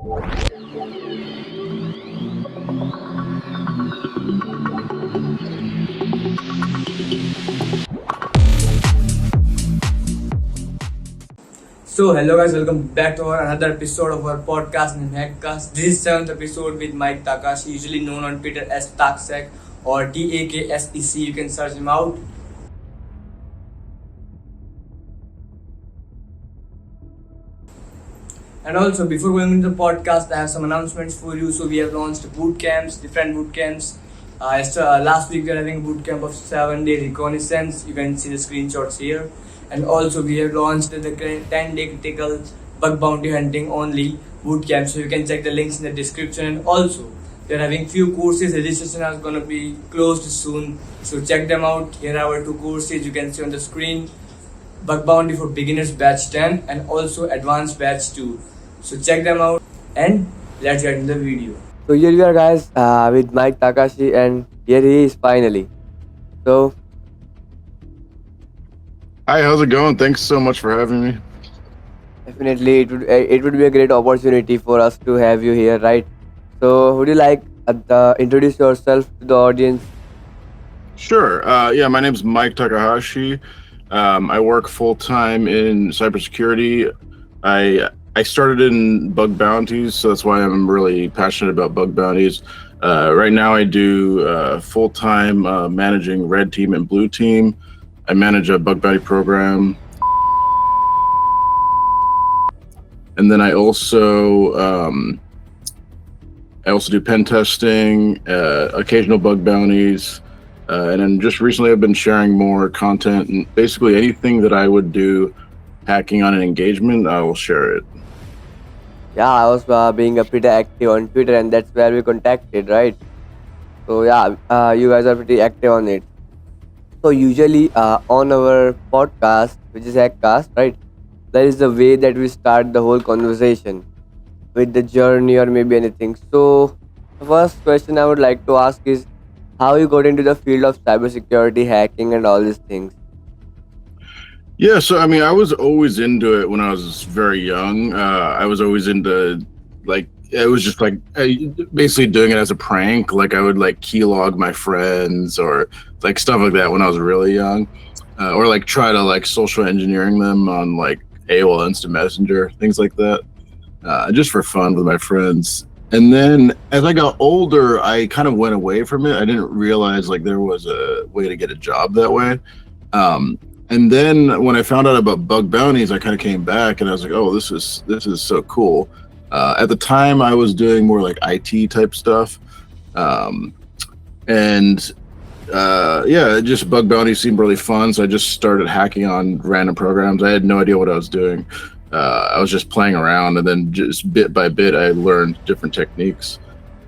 So hello guys, welcome back to another episode of our podcast named Hackcast. This is 7th episode with Mike Takahashi, usually known on Twitter as Taksec or TAKSEC. You can search him out. And also, before going into the podcast, I have some announcements for you. So we have launched bootcamps, different bootcamps. Last week we were having a bootcamp of 7-day reconnaissance. You can see the screenshots here. And also we have launched the 10-day critical bug bounty hunting only bootcamp. So you can check the links in the description. And also we are having few courses. Registration is going to be closed soon. So check them out. Here are our two courses you can see on the screen. Bug bounty for beginners batch 10 and also advanced batch 2. So check them out and let's get into the video. So here we are guys with Mike Takahashi, and here he is finally. So Hi, how's it going? Thanks so much for having me. definitely it would be a great opportunity for us to have you here, right? So would you like introduce yourself to the audience? Sure. My name's Mike Takahashi. I work full-time in cybersecurity. I started in bug bounties, so that's why I'm really passionate about bug bounties. Right now I do full-time managing red team and blue team. I manage a bug bounty program. And then I also do pen testing, occasional bug bounties. And then just recently I've been sharing more content, and basically anything that I would do hacking on an engagement, I will share it. Yeah, I was being a pretty active on Twitter, and that's where we contacted, right? So yeah, you guys are pretty active on it. So usually on our podcast, which is Hackcast, right? That is the way that we start the whole conversation with the journey or maybe anything. So the first question I would like to ask is how you got into the field of cybersecurity, hacking, and all these things. Yeah, so I mean, I was always into it when I was very young. I was always into, like, it was just like basically doing it as a prank. Like I would like keylog my friends or like stuff like that when I was really young, or like try to like social engineering them on like AOL Instant Messenger, things like that, just for fun with my friends. And then as I got older, I kind of went away from it. I didn't realize like there was a way to get a job that way. And then when I found out about bug bounties, I kind of came back and I was like, oh, this is so cool. At the time, I was doing more like IT type stuff. Just bug bounties seemed really fun. So I just started hacking on random programs. I had no idea what I was doing. I was just playing around, and then just bit by bit, I learned different techniques.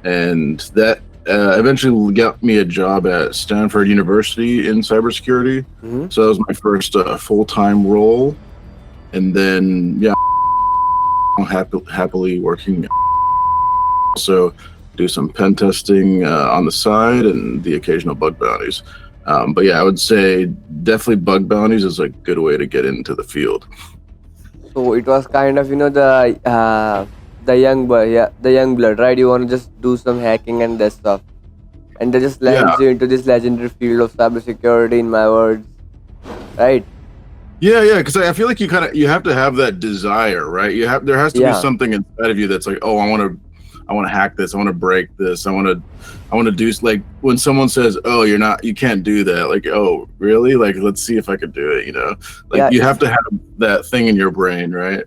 And that eventually got me a job at Stanford University in cybersecurity. Mm-hmm. So that was my first full-time role. And then, yeah, I'm happily working. Also do some pen testing on the side and the occasional bug bounties. But yeah, I would say definitely bug bounties is a good way to get into the field. So it was kind of the young boy, yeah, the young blood, right? You want to just do some hacking and that stuff, and that just lands you into this legendary field of cybersecurity, in my words, right? Yeah, because I feel like you have to have that desire, right? There has to be something inside of you that's like, oh, I want to hack this, I want to break this, I want to do, like when someone says, oh, you can't do that, like, oh, really? Like, let's see if I could do it, Like you have to have that thing in your brain, right?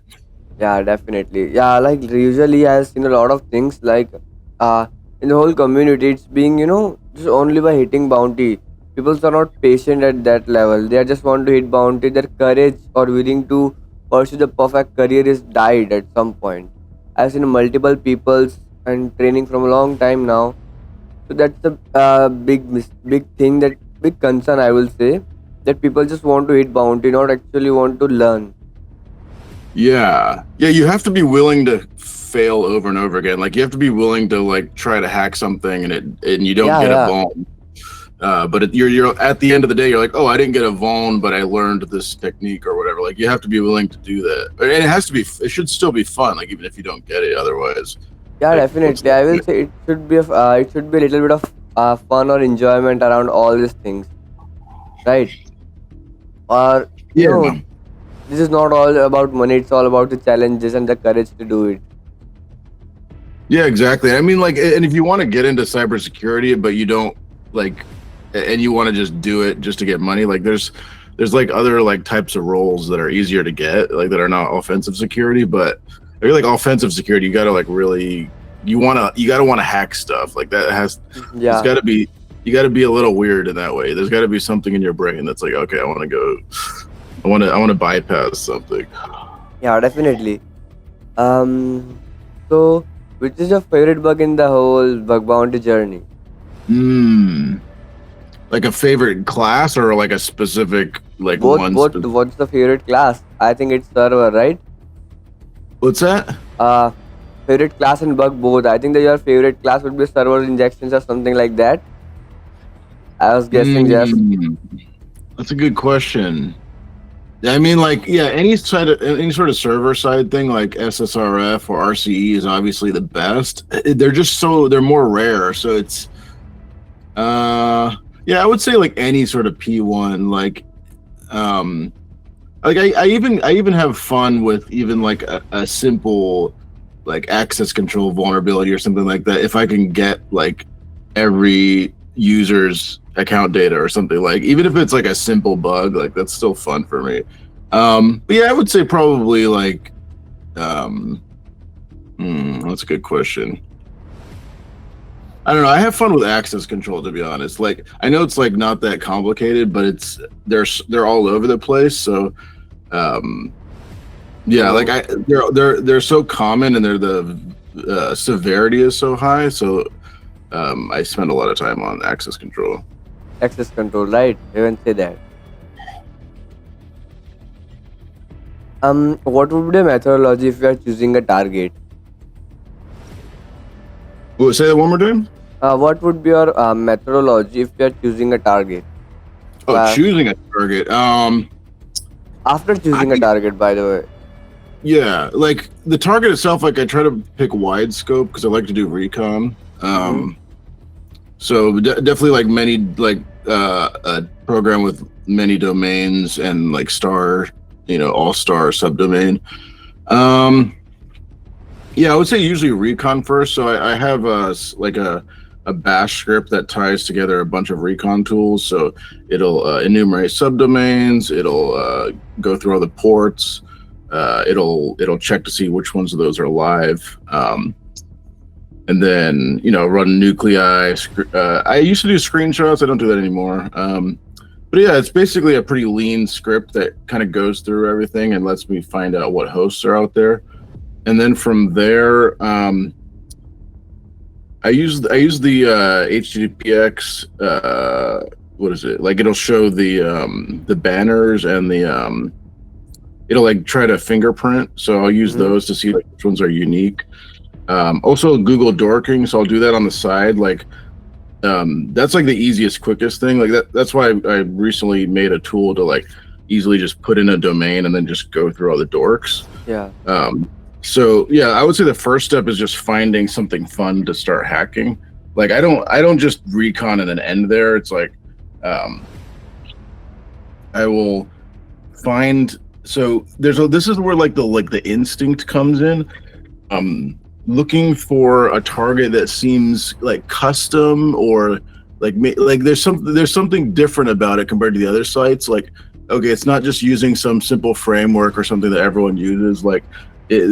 Yeah, definitely. Yeah, like usually I've seen a lot of things like in the whole community, it's being just only by hitting bounty. People are not patient at that level. They just want to hit bounty. Their courage or willing to pursue the perfect career is died at some point. I've seen multiple people's and training from a long time now. So that's the big thing, that big concern, I will say, that people just want to hit bounty, not actually want to learn. Yeah, you have to be willing to fail over and over again. Like you have to be willing to like try to hack something and you don't get a bomb. But you're at the end of the day, you're like, oh, I didn't get a vuln, but I learned this technique or whatever. Like you have to be willing to do that, and it has to be. It should still be fun, like even if you don't get it. Otherwise, Yeah, like what's definitely. I will say it should be a little bit of fun or enjoyment around all these things, right? Or yeah, this is not all about money. It's all about the challenges and the courage to do it. yeah, exactly. I mean, like, and if you want to get into cybersecurity, but you don't like, and you want to just do it just to get money, like there's like other like types of roles that are easier to get, like that are not offensive security, but if you're like offensive security, you gotta like really you gotta want to hack stuff like that has it's Yeah, got to be you got to be a little weird in that way. There's got to be something in your brain that's like, okay, I want to bypass something. yeah, definitely. Um, so which is your favorite bug in the whole bug bounty journey? Hmm. Like a favorite class or like a specific like Both, one. both. What's the favorite class? I think it's server, right? What's that? Uh, Favorite class and bug both. I think that your favorite class would be server injections or something like that. I was guessing, Jeff. That's a good question. I mean, like, yeah, any sort of server side thing like SSRF or RCE is obviously the best. They're more rare, so it's yeah, I would say like any sort of P1, like I even have fun with even like a simple like access control vulnerability or something like that if I can get like every user's account data or something, like even if it's like a simple bug, like that's still fun for me. But yeah, I would say probably like that's a good question. I don't know. I have fun with access control, to be honest. Like I know it's like not that complicated, but they're all over the place. So yeah, like they're so common and the severity is so high. So I spend a lot of time on access control. Access control, right? Even say that. What would be the methodology if you are choosing a target? Well, say that one more time. What would be your methodology if you are choosing a target? Oh, choosing a target. After choosing a target, by the way. Yeah, like the target itself, like I try to pick wide scope because I like to do recon. So definitely like many like a program with many domains and like all-star subdomain. Yeah, I would say usually recon first. So I have a bash script that ties together a bunch of recon tools. So it'll enumerate subdomains. It'll go through all the ports. It'll check to see which ones of those are live. And then, run nuclei. I used to do screenshots. I don't do that anymore. But yeah, it's basically a pretty lean script that kind of goes through everything and lets me find out what hosts are out there. And then from there, I use the HTTPX. What is it? Like it'll show the banners and it'll like try to fingerprint. So I'll use those to see like which ones are unique. Also Google dorking, so I'll do that on the side. Like that's like the easiest, quickest thing. Like that's why I recently made a tool to like easily just put in a domain and then just go through all the dorks. Yeah. So yeah, I would say the first step is just finding something fun to start hacking. Like I don't just recon and then end there. It's like I will find. So this is where like the instinct comes in. Looking for a target that seems like custom or like there's something different about it compared to the other sites. Like, okay, it's not just using some simple framework or something that everyone uses. Like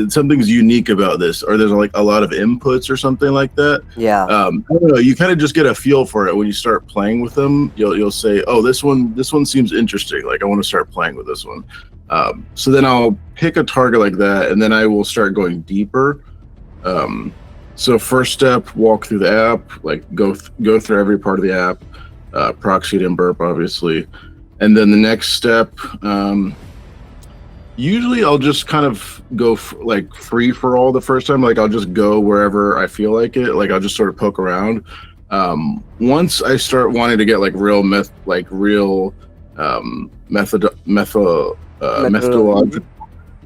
something's unique about this, or there's like a lot of inputs or something like that. Yeah. I don't know. You kind of just get a feel for it when you start playing with them. You'll say, oh, this one seems interesting. Like I want to start playing with this one. So then I'll pick a target like that, and then I will start going deeper. So first step, walk through the app, like go through every part of the app, proxy it and burp, obviously. And then the next step, usually I'll just kind of go free for all the first time. Like I'll just go wherever I feel like it. Like I'll just sort of poke around. Once I start wanting to get like real Methodology. methodological,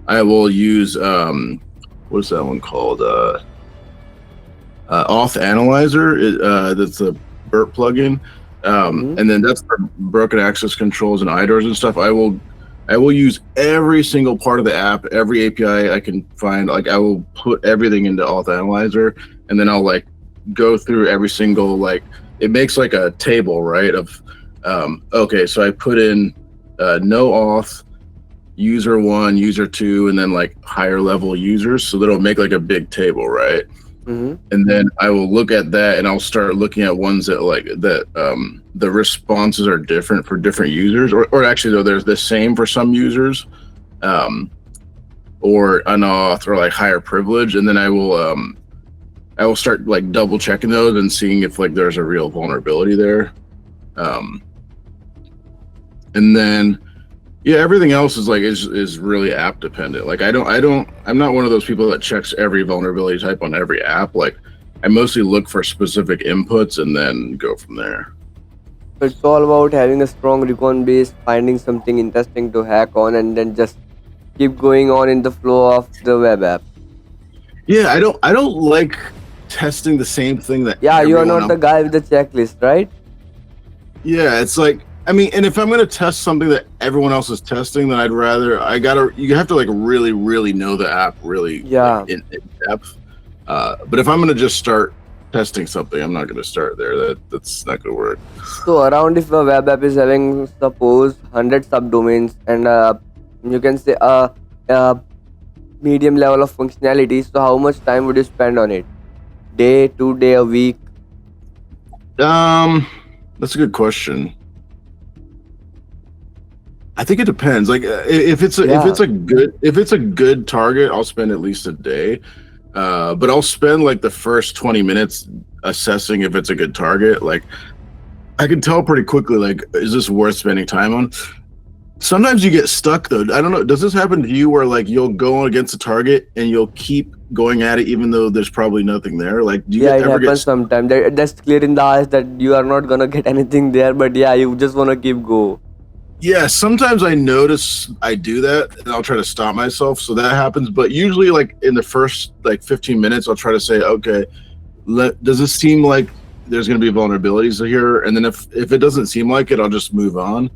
I will use what's that one called? Auth Analyzer. That's a Burp plugin, and then that's for broken access controls and IDORs and stuff. I will use every single part of the app, every API I can find. Like I will put everything into Auth Analyzer, and then I'll like go through every single like it makes like a table, right? Of okay, so I put in no auth, user 1, user 2, and then like higher level users. So that'll make like a big table, right? And then I will look at that and I'll start looking at ones that the responses are different for different users, or actually though there's the same for some users, or unauth or like higher privilege, and then I will start like double checking those and seeing if like there's a real vulnerability there, and then everything else is like is really app dependent. Like I'm not one of those people that checks every vulnerability type on every app. Like I mostly look for specific inputs and then go from there. It's all about having a strong recon base, finding something interesting to hack on, and then just keep going on in the flow of the web app. Yeah, I don't like testing the same thing that Yeah, you are everyone not the else. guy with the checklist, right? Yeah, it's like I mean, and if I'm gonna test something that everyone else is testing, then you have to like really know the app really like, in depth. But if I'm gonna just start testing something, I'm not gonna start there. That's not gonna work. So around if a web app is having suppose 100 subdomains and you can say a medium level of functionality, so how much time would you spend on it? Day, 2 day, a week? That's a good question. I think it depends. Like if it's a good target, I'll spend at least a day. But I'll spend like the first 20 minutes assessing if it's a good target. Like I can tell pretty quickly, like, is this worth spending time on? Sometimes you get stuck though. I don't know. Does this happen to you where like you'll go against a target and you'll keep going at it even though there's probably nothing there? Like, do you It ever happens get sometimes. That's clear in the eyes that you are not gonna get anything there, but you just wanna keep go. Yeah, sometimes I notice I do that and I'll try to stop myself. So that happens. But usually like in the first like 15 minutes, I'll try to say, okay, does this seem like there's going to be vulnerabilities here? And then if it doesn't seem like it, I'll just move on.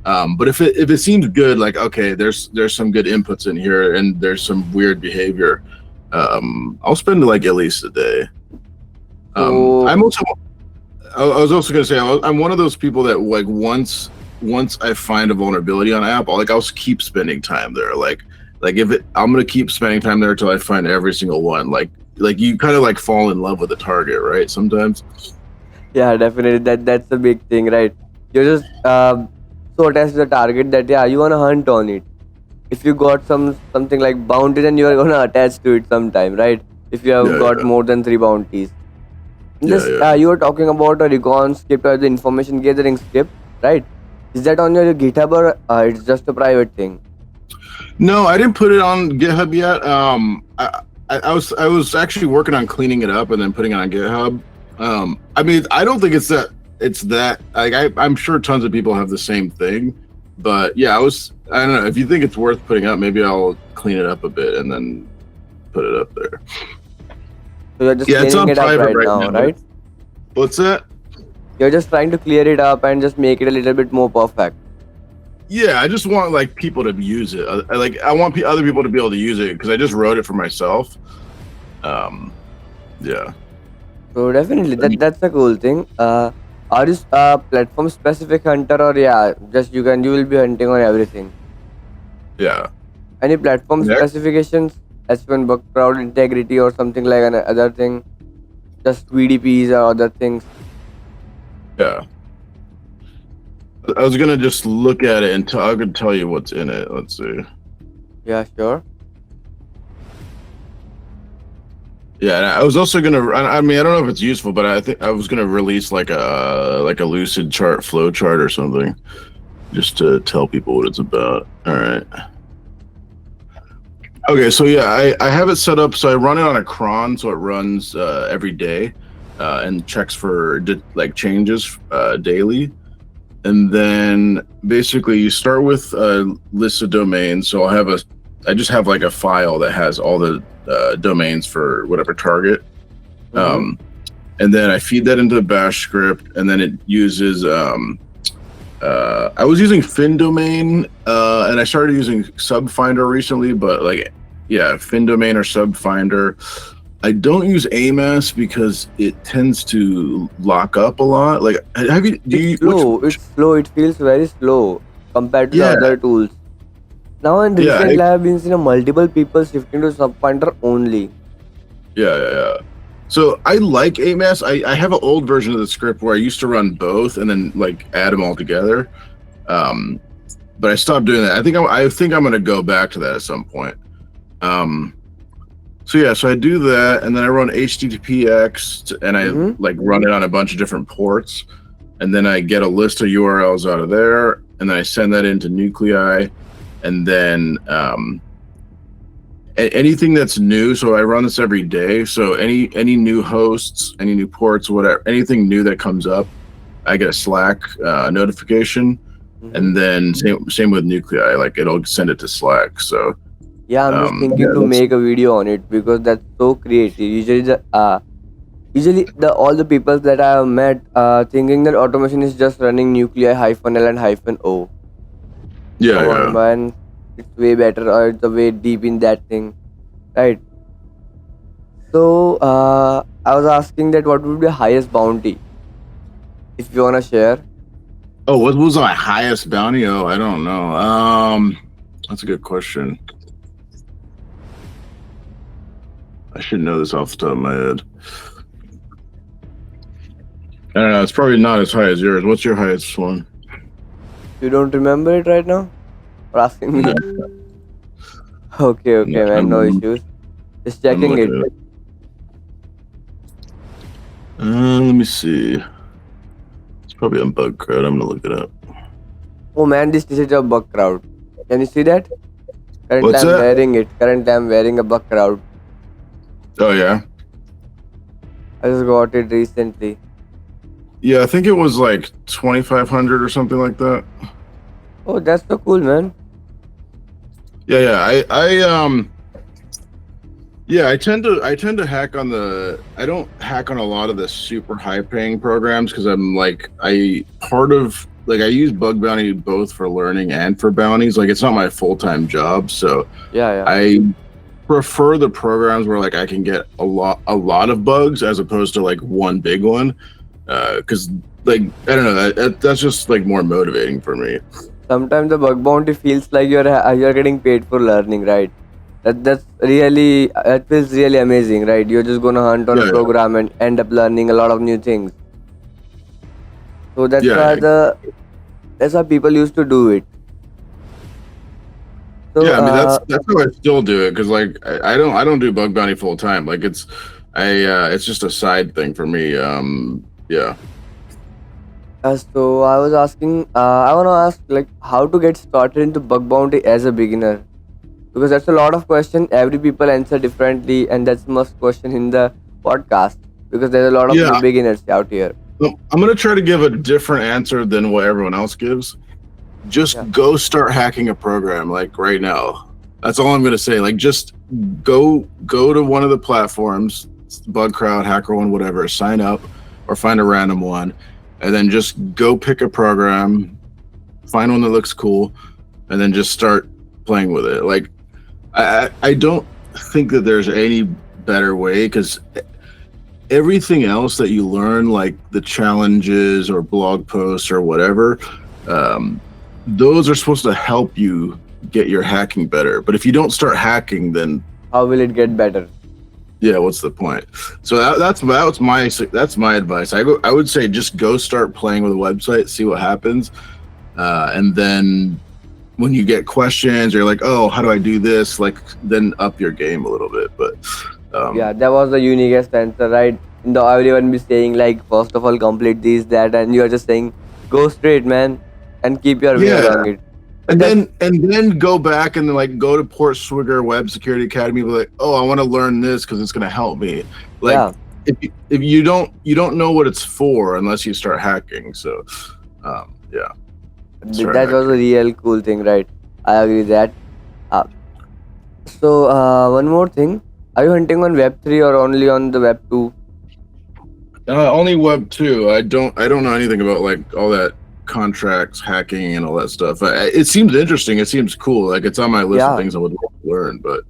But if it seems good, like, okay, there's some good inputs in here and there's some weird behavior, I'll spend like at least a day. I was also going to say, I'm one of those people that like once I find a vulnerability on an app, I'll keep spending time there. I'm gonna keep spending time there until I find every single one. Like you kind of like fall in love with the target, right? Sometimes. Yeah, definitely. That's a big thing, right? You're just so attached to the target that you wanna hunt on it. If you got something like bounty, then you are gonna attach to it sometime, right? If you have got more than 3 bounties. You were talking about a recon script or the information gathering script, right? Is that on your GitHub or it's just a private thing? No, I didn't put it on GitHub yet. I was actually working on cleaning it up and then putting it on GitHub. I mean, I don't think it's that like I'm sure tons of people have the same thing, but I don't know, if you think it's worth putting up, maybe I'll clean it up a bit and then put it up there. So you're just it's on cleaning it up private right now, right? What's that? You're just trying to clear it up and just make it a little bit more perfect. Yeah, I just want like people to use it. I want other people to be able to use it because I just wrote it for myself. Yeah. So definitely, that's a cool thing. Are you a platform specific hunter or just you will be hunting on everything? Yeah. Any platform specifications? H1 bug crowd integrity or something like another thing? Just VDPs or other things? Yeah. I was gonna just look at it and I could tell you what's in it. Let's see. Yeah, sure. Yeah, and I was also gonna. I mean, I don't know if it's useful, but I think I was gonna release like a lucid chart, flow chart, or something, just to tell people what it's about. All right. Okay, so I have it set up. So I run it on a cron, so it runs every day. and checks for like changes daily. And then basically you start with a list of domains. So I just have like a file that has all the domains for whatever target. And then I feed that into the bash script, and then it uses I was using FinDomain, and I started using Subfinder recently, but like, yeah, FinDomain or Subfinder. I don't use AMAS because it tends to lock up a lot. Like, It's slow. It's slow. It feels very slow compared to the other tools. Now in recent, I have been seeing multiple people shifting to Subfinder only. Yeah. So I like AMAS. I have an old version of the script where I used to run both and then like add them all together. But I stopped doing that. I think I'm gonna go back to that at some point. So I do that, and then I run HTTPX, and I like run it on a bunch of different ports, and then I get a list of URLs out of there, and then I send that into Nuclei, and then anything that's new. So I run this every day. So any new hosts, any new ports, whatever, anything new that comes up, I get a Slack notification, and then same with Nuclei. Like it'll send it to Slack. So. Yeah, I'm just thinking to make a video on it because that's so creative. Usually all the people that I have met thinking that automation is just running Nuclei -L and -O. Yeah. Man, it's way better, or it's a way deep in that thing, right? So I was asking that what would be the highest bounty, if you wanna share. Oh, what was my highest bounty? Oh, I don't know. That's a good question. I should know this off the top of my head. I don't know. It's probably not as high as yours. What's your highest one? You don't remember it right now? Or asking me? Okay, man. No issues. Just checking it. Let me see. It's probably on Bug Crowd. I'm gonna look it up. Oh man, this is a Bug Crowd. Can you see that? Currently What's I'm that? wearing it. Currently I'm wearing a Bug Crowd. Oh yeah. I just got it recently. Yeah, I think it was like 2,500 or something like that. Oh, that's so cool, man. Yeah. I tend to hack on I don't hack on a lot of the super high paying programs because I use Bug Bounty both for learning and for bounties. Like it's not my full-time job, so Yeah. I prefer the programs where like I can get a lot of bugs as opposed to like one big one, because like I don't know, that's just like more motivating for me. Sometimes the bug bounty feels like you're getting paid for learning, right? That feels really amazing, right? You're just gonna hunt on a program and end up learning a lot of new things. So that's why people used to do it. So, yeah, I mean that's how I still do it because like I don't do bug bounty full time. Like it's just a side thing for me. Yeah. So I was asking, I want to ask like how to get started into bug bounty as a beginner, because that's a lot of question. Every people answer differently, and that's the most question in the podcast because there's a lot of new beginners out here. I'm gonna try to give a different answer than what everyone else gives. Just go start hacking a program like right now. That's all I'm gonna say. Like just go to one of the platforms, Bugcrowd, HackerOne, whatever, sign up or find a random one, and then just go pick a program, find one that looks cool, and then just start playing with it. Like I don't think that there's any better way, because everything else that you learn, like the challenges or blog posts or whatever, those are supposed to help you get your hacking better. But if you don't start hacking, then how will it get better? Yeah, what's the point? So that's my advice. I would say just go start playing with a website, see what happens, and then when you get questions, or you're like, oh, how do I do this? Like, then up your game a little bit. But yeah, that was the uniquest answer, right? In the everyone be saying like, first of all, complete this, that, and you are just saying, go straight, man, and keep your way along it. And then go back and like go to Port Swigger Web Security Academy, be like, oh, I want to learn this because it's going to help me. Like if you don't know what it's for unless you start hacking. So, yeah, start That was a hacking. real cool thing, right? I agree that. Uh, one more thing. Are you hunting on Web3 or only on the Web2? Only Web 2. I don't know anything about like all that contracts, hacking, and all that stuff. It seems interesting. It seems cool. Like it's on my list of Yeah, things I would love to learn. But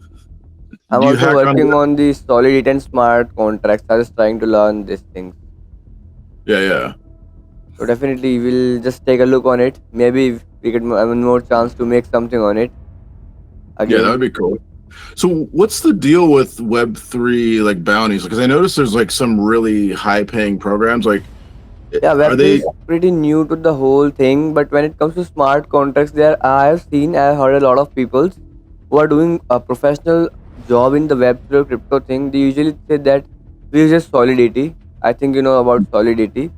I'm do you also hack on? working on the Solidity and smart contracts. I was trying to learn these things. Yeah, yeah, So definitely we'll just take a look on it. Maybe we get have more chance to make something on it yeah. That again. would be cool. So what's the deal with Web 3 like bounties? Because I noticed there's like some really high paying programs. Like, Yeah, are Web3 they? is pretty new to the whole thing, but when it comes to smart contracts, I have heard a lot of people who are doing a professional job in the Web3 or crypto thing. They usually say that we use just Solidity. I think you know about Solidity,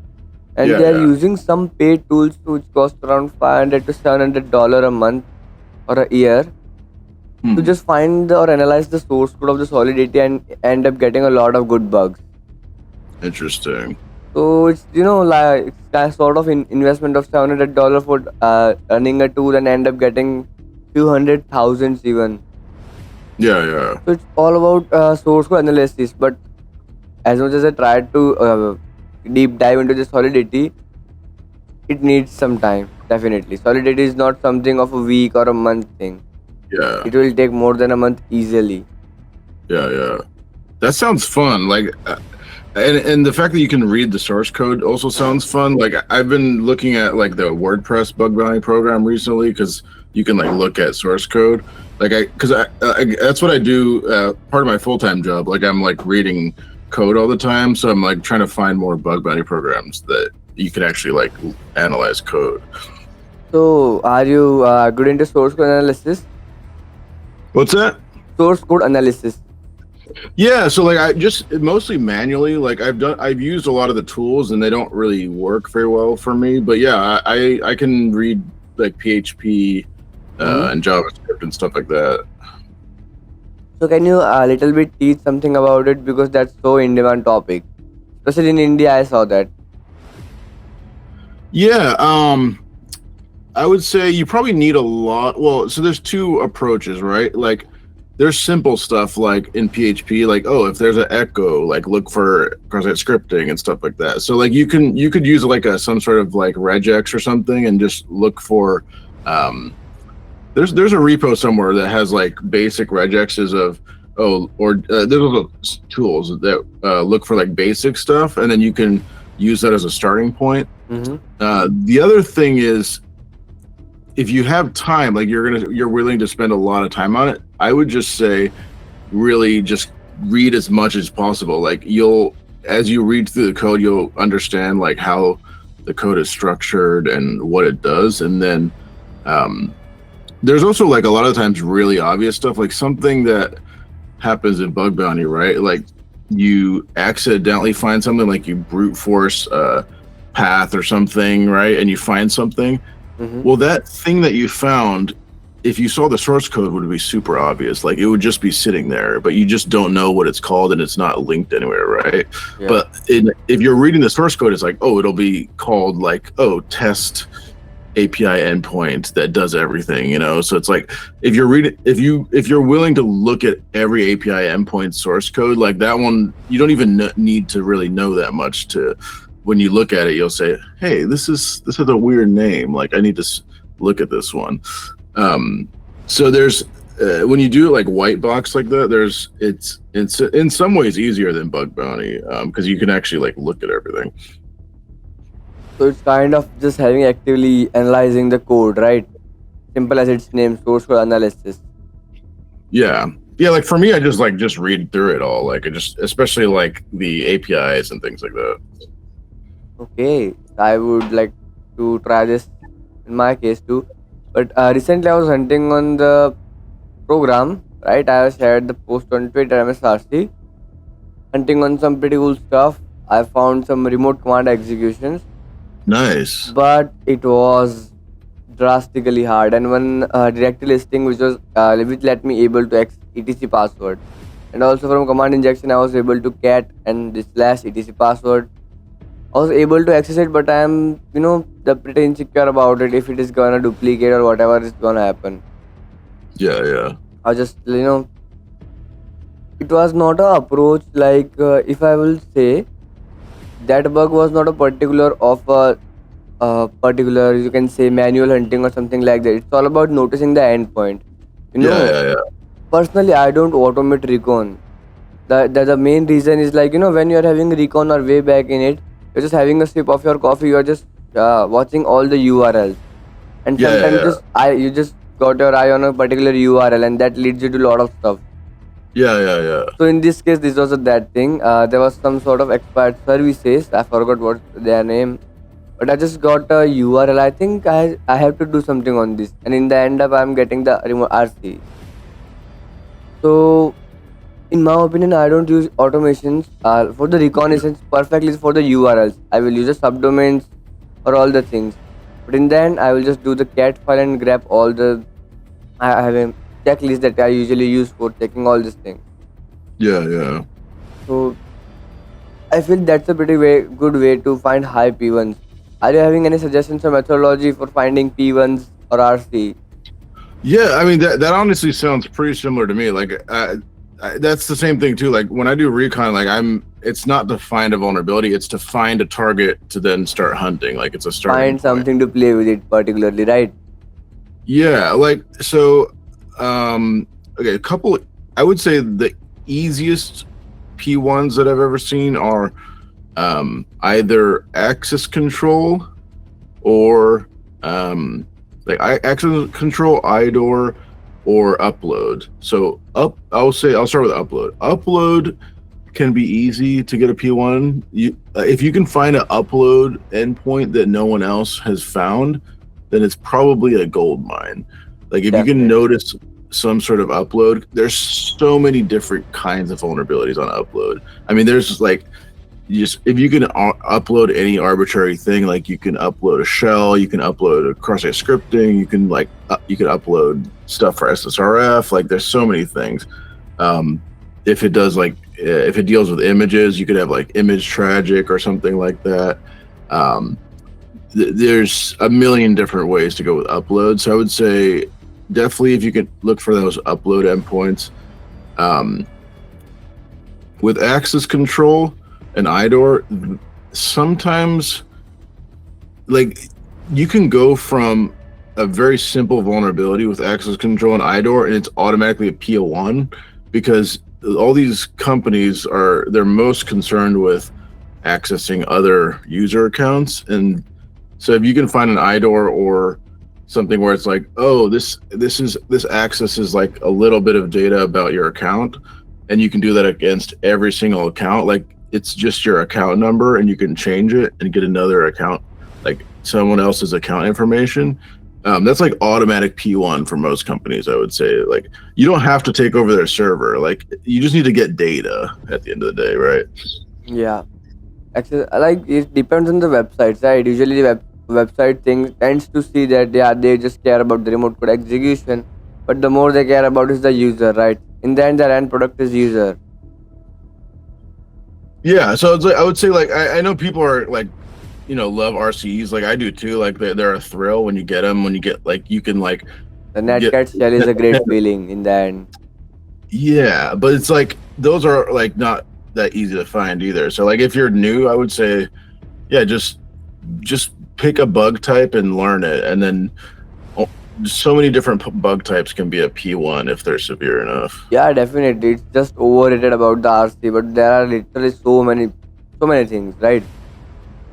and Yeah, they are yeah. using some paid tools which cost around $500 to $700 a month or a year to Hmm. just find or analyze the source code of the Solidity and end up getting a lot of good bugs. Interesting. So it's like it's kind of sort of investment of $700 for running a tool and end up getting few hundred thousands even. Yeah, yeah, So it's all about source code analysis. But as much as I tried to deep dive into the Solidity, it needs some time. Definitely, Solidity is not something of a week or a month thing. yeah, It will take more than a month easily. yeah, yeah. That sounds fun. Like, and the fact that you can read the source code also sounds fun. Like, I've been looking at like the WordPress bug bounty program recently because you can like look at source code. Like, that's what I do. Part of my full time job. Like, I'm like reading code all the time, so I'm like trying to find more bug bounty programs that you can actually like analyze code. So are you good into source code analysis? What's that? Source code analysis. Yeah, so like I just mostly manually, like I've used a lot of the tools and they don't really work very well for me. But yeah, I can read like PHP Mhm. and JavaScript and stuff like that. So can you a little bit teach something about it because that's so in demand topic, especially in India. I saw that. Yeah, I would say you probably need a lot. Well, so there's two approaches, right? Like there's simple stuff like in PHP, like oh, if there's an echo, like look for cross-site scripting and stuff like that. So like you could use like a some sort of like regex or something and just look for um there's a repo somewhere that has like basic regexes of there's little tools that look for like basic stuff and then you can use that as a starting point. Mm-hmm. The other thing is if you have time, like you're willing to spend a lot of time on it, I would just say really just read as much as possible. Like you'll as you read through the code, you'll understand like how the code is structured and what it does. And then um, there's also like a lot of times really obvious stuff, like something that happens in bug bounty, right? Like you accidentally find something, like you brute force a path or something, right? And you find something, Mm-hmm. well, that thing that you found, if you saw the source code, would be super obvious. Like it would just be sitting there, but you just don't know what it's called and it's not linked anywhere, right? Yeah. But if you're reading the source code, it's like, oh, it'll be called like, oh, test API endpoint that does everything, you know? So it's like if you're willing to look at every API endpoint source code, like that one, you don't even need to really know that much to. When you look at it, you'll say, "Hey, this is a weird name. Like, I need to look at this one." So there's when you do it like white box like that, it's in some ways easier than bug bounty because you can actually like look at everything. So it's kind of just having actively analyzing the code, right? Simple as its name, source code analysis. Yeah, yeah. Like for me, I just read through it all. Like I just especially like the APIs and things like that. Okay, I would like to try this in my case too. But recently I was hunting on the program, right? I have shared the post on Twitter, MSRC, hunting on some pretty cool stuff. I found some remote command executions, Nice. but it was drastically hard. And one directory listing which let me able to etc password. And also from command injection, I was able to cat and the slash etc password. I was able to access it, but I am, the pretty insecure about it if it is gonna duplicate or whatever is gonna happen. Yeah. I just, it was not a approach like if I will say that bug was not a particular of a particular, you can say, manual hunting or something like that. It's all about noticing the endpoint. You know, Yeah. personally, I don't automate recon. The main reason is like, when you're having recon or way back in it, you're just having a sip of your coffee, you're just watching all the URLs, and sometimes Yeah. you just got your eye on a particular URL, and that leads you to a lot of stuff. Yeah. So in this case, this was a that thing. There was some sort of expired services. I forgot what their name, but I just got a URL. I think I have to do something on this, and in the end up, I'm getting the remote RC. So in my opinion, I don't use automations for the reconnaissance. Perfectly for the URLs. I will use the subdomains for all the things. But in the end, I will just do the cat file and grab all the. I have a checklist that I usually use for checking all these things. Yeah. So I feel that's a pretty good way to find high P1s. Are you having any suggestions or methodology for finding P1s or RC? Yeah, I mean that honestly sounds pretty similar to me. Like that's the same thing too. Like when I do recon, like it's not to find a vulnerability, it's to find a target to then start hunting. Like it's a starting Find point. something to play with it particularly, right? Yeah, like so okay, a couple I would say the easiest P1s that I've ever seen are either access control or like access control, IDOR, or upload. So I'll start with upload. Upload can be easy to get a P1. If you can find an upload endpoint that no one else has found, then it's probably a gold mine. Like if you can notice some sort of upload, there's so many different kinds of vulnerabilities on upload. I mean, there's like if you can upload any arbitrary thing, like you can upload a shell, you can upload a cross-site scripting, you can upload stuff for SSRF. Like there's so many things. If it does if it deals with images, you could have like image tragic or something like that. There's a million different ways to go with upload. So I would say definitely if you could look for those upload endpoints. With access control and IDOR, sometimes like you can go from a very simple vulnerability with access control and IDOR and it's automatically a P1 because all these companies they're most concerned with accessing other user accounts. And so if you can find an IDOR or something where it's like, oh, this access is like a little bit of data about your account, and you can do that against every single account, like it's just your account number and you can change it and get another account, like someone else's account information. That's like automatic P1 for most companies, I would say. Like you don't have to take over their server. Like you just need to get data at the end of the day, right? Yeah. Access, like it depends on the websites, right? Usually the website thing tends to see that they just care about the remote code execution, but the more they care about is the user, right? In the end, their end product is user. Yeah, so it's like I would say like I know people are like, love RCEs, like I do too. Like they're a thrill when you get them. When you get like you can like the netcat shell is a great feeling in the end. Yeah, but it's like those are like not that easy to find either. So like if you're new, I would say, yeah, just pick a bug type and learn it, and then so many different bug types can be a P1 if they're severe enough. Yeah, definitely. It's just overrated about the RC, but there are literally so many things, right?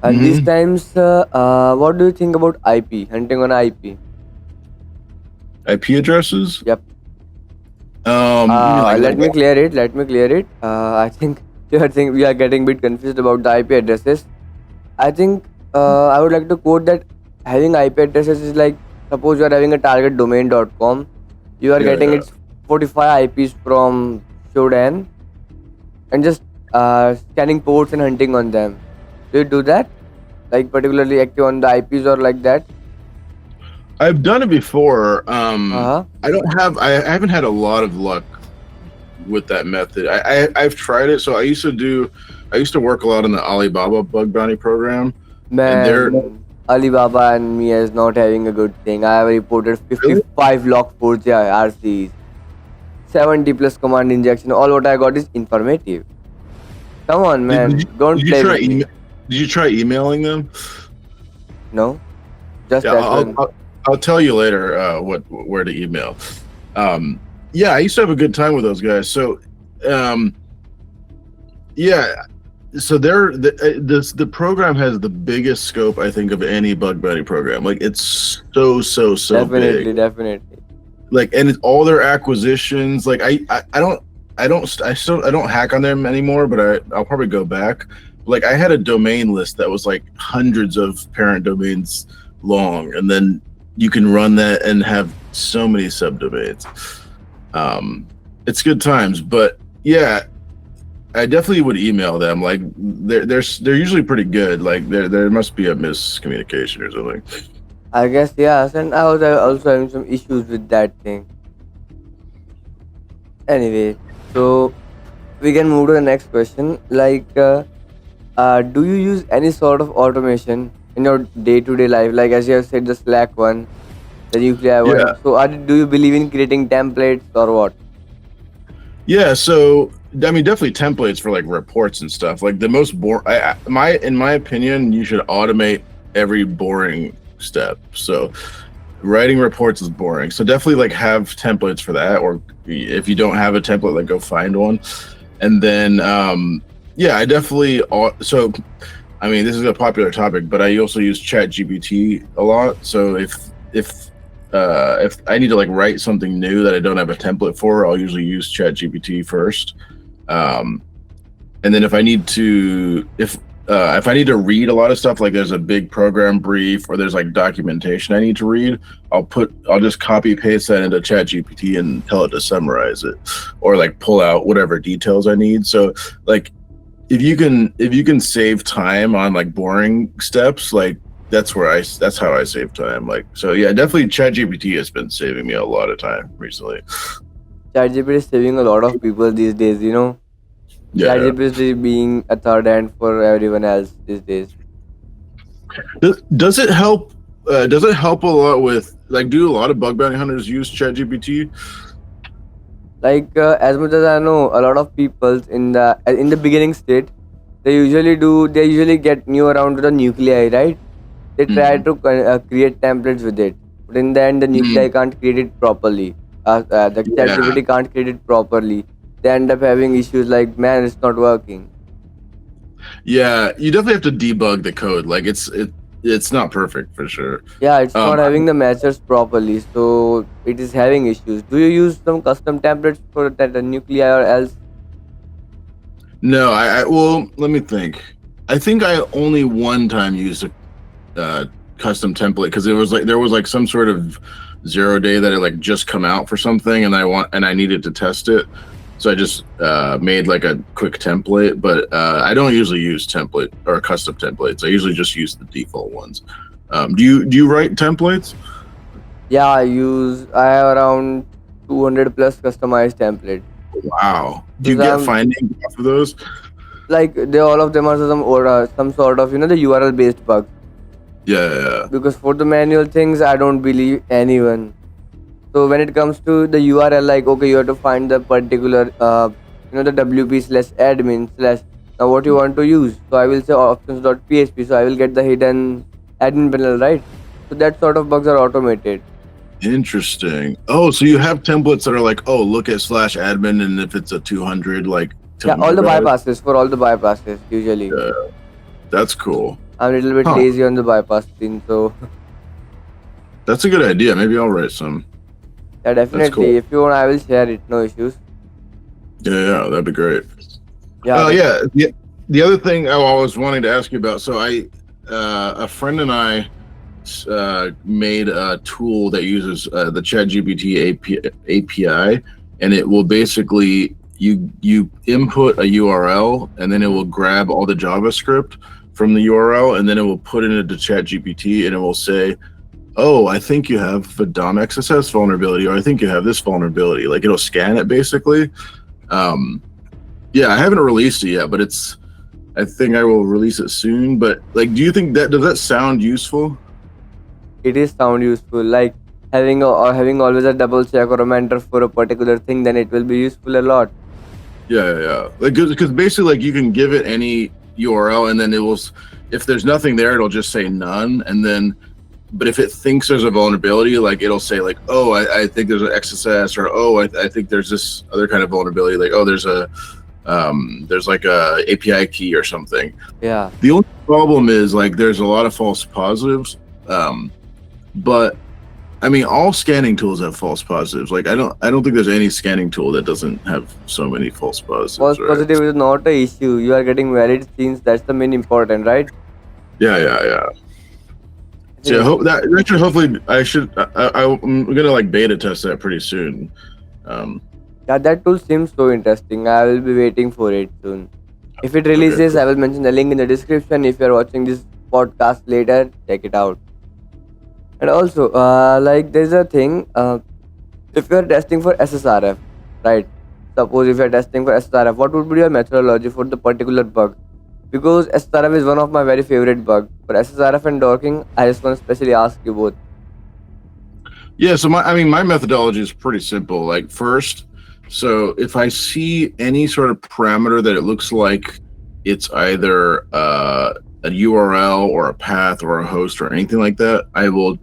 And these times, what do you think about IP, hunting on IP? IP addresses? Yep. Let me clear it. I think we are getting a bit confused about the IP addresses. I think I would like to quote that having IP addresses is like, suppose you are having a target domain.com, you are getting its 45 IPs from Shodan and just scanning ports and hunting on them. Do you do that? Like particularly active on the IPs or like that? I've done it before. I haven't had a lot of luck with that method. I've tried it. So I used to work a lot in the Alibaba bug bounty program, and they're Man, Alibaba and me is not having a good thing. I have reported really. 55 log4j RCs, 70 plus command injection. All what I got is informative. Come on, Did man. Don't you play try with me. did you try emailing them? No, just Yeah, that one. I'll tell you later where to email. Yeah, I used to have a good time with those guys. So, yeah, so the program has the biggest scope I think of any bug bounty program. Like it's so Definitely, big. definitely. Like, and it's all their acquisitions. Like I don't hack on them anymore, but I'll probably go back. Like I had a domain list that was like hundreds of parent domains long, and then you can run that and have so many subdomains. It's good times, but yeah, I definitely would email them. Like they're usually pretty good. Like there must be a miscommunication or something. I guess yes, and I was also having some issues with that thing. Anyway, so we can move to the next question. Do you use any sort of automation in your day-to-day life? Like as you have said, the Slack one, the nuclear one. Yeah, So, do you believe in creating templates or what? yeah. So I mean, definitely templates for like reports and stuff. Like the most in my opinion, you should automate every boring step. So writing reports is boring. So definitely like have templates for that, or if you don't have a template, like go find one. And then yeah, I definitely so I mean, this is a popular topic, but I also use ChatGPT a lot. So if I need to like write something new that I don't have a template for, I'll usually use ChatGPT first. And then if I need to read a lot of stuff, like there's a big program brief or there's like documentation I need to read, I'll just copy paste that into ChatGPT and tell it to summarize it, or like pull out whatever details I need. So like if you can save time on like boring steps, like that's how I save time. Like so yeah, definitely ChatGPT has been saving me a lot of time recently. ChatGPT is saving a lot of people these days. Yeah. ChatGPT is being a third hand for everyone else these days. Does it help? Does it help a lot with like? Do a lot of bug bounty hunters use ChatGPT? As much as I know, a lot of people in the beginning state, they usually get new around to the nuclei, right? They try to create templates with it, but in the end, the nuclei can't create it properly. The Yeah. ChatGPT can't create it properly. They end up having issues like, man, it's not working. Yeah, you definitely have to debug the code. Like it's not perfect for sure. Yeah, it's not having the matches properly, so it is having issues. Do you use some custom templates for that the nuclei or else? No, well, let me think. I think I only one time used a custom template because there was like some sort of 0 day that it like just come out for something, and I needed to test it. So I just made like a quick template, but I don't usually use template or custom templates. I usually just use the default ones. Do you write templates? Yeah, I have around 200 plus customized templates. Wow. Do you Because get findings off of those? all of them are some sort of the URL based bugs. Yeah. Because for the manual things, I don't believe anyone. So when it comes to the URL, like okay, you have to find the particular the wp/admin/ now what you want to use. So I will say options.php. So I will get the hidden admin panel, right? So that sort of bugs are automated. Interesting. Oh, so you have templates that are like, oh, look at /admin, and if it's a 200, like tell Yeah, me all the about it. bypasses for all the bypasses usually. Yeah, that's cool. I'm a little bit Huh. lazy on the bypass thing, so That's a good idea. Maybe I'll write some. yeah, definitely. cool. If you want, I will share it. No issues. Yeah, that'd be great. Yeah. Oh yeah. The other thing I was wanting to ask you about. So a friend and I made a tool that uses the ChatGPT API, and it will basically you input a URL, and then it will grab all the JavaScript from the URL, and then it will put it into ChatGPT, and it will say, oh, I think you have a DOM XSS vulnerability, or I think you have this vulnerability. Like it'll scan it basically, Um, yeah, I haven't released it yet, but I think I will release it soon. But like, do you think that does that sound useful? It is sound useful, like having always a double check or a mentor for a particular thing, then it will be useful a lot. Yeah. Like, because basically, like, you can give it any URL, and then if there's nothing there, it'll just say none, and then, but if it thinks there's a vulnerability, like, it'll say like, oh, I think there's an XSS, or oh, I think there's this other kind of vulnerability, like, oh, there's like a API key or something. Yeah. The only problem is like there's a lot of false positives, but I mean, all scanning tools have false positives. Like, I don't think there's any scanning tool that doesn't have so many false positives. False Right? positive is not a issue. You are getting valid scenes. That's the main important, right? Yeah. So yeah, that should hopefully I'm gonna like beta test that pretty soon. Yeah, that tool seems so interesting. I will be waiting for it soon. If it Okay, releases, cool. I will mention the link in the description. If you are watching this podcast later, check it out. And also, like there's a thing. If you are testing for SSRF, right? Suppose if you are testing for SSRF, what would be your methodology for the particular bug? Because SSRF is one of my very favorite bug. For SSRF and dorking, I just want to specially ask you both. Yeah, so my methodology is pretty simple. Like, first, so if I see any sort of parameter that it looks like it's either a URL or a path or a host or anything like that, I will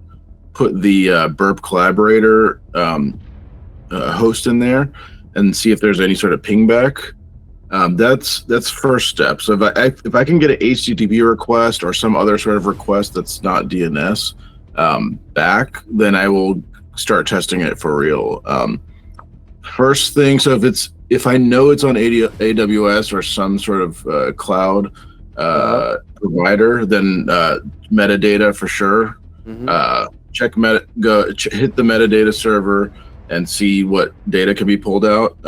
put the burp collaborator host in there and see if there's any sort of pingback. That's first step. So if I can get an HTTP request or some other sort of request that's not DNS back, then I will start testing it for real. First thing, so if I know it's on AWS or some sort of cloud provider, then metadata for sure. Mm-hmm. Hit the metadata server and see what data can be pulled out.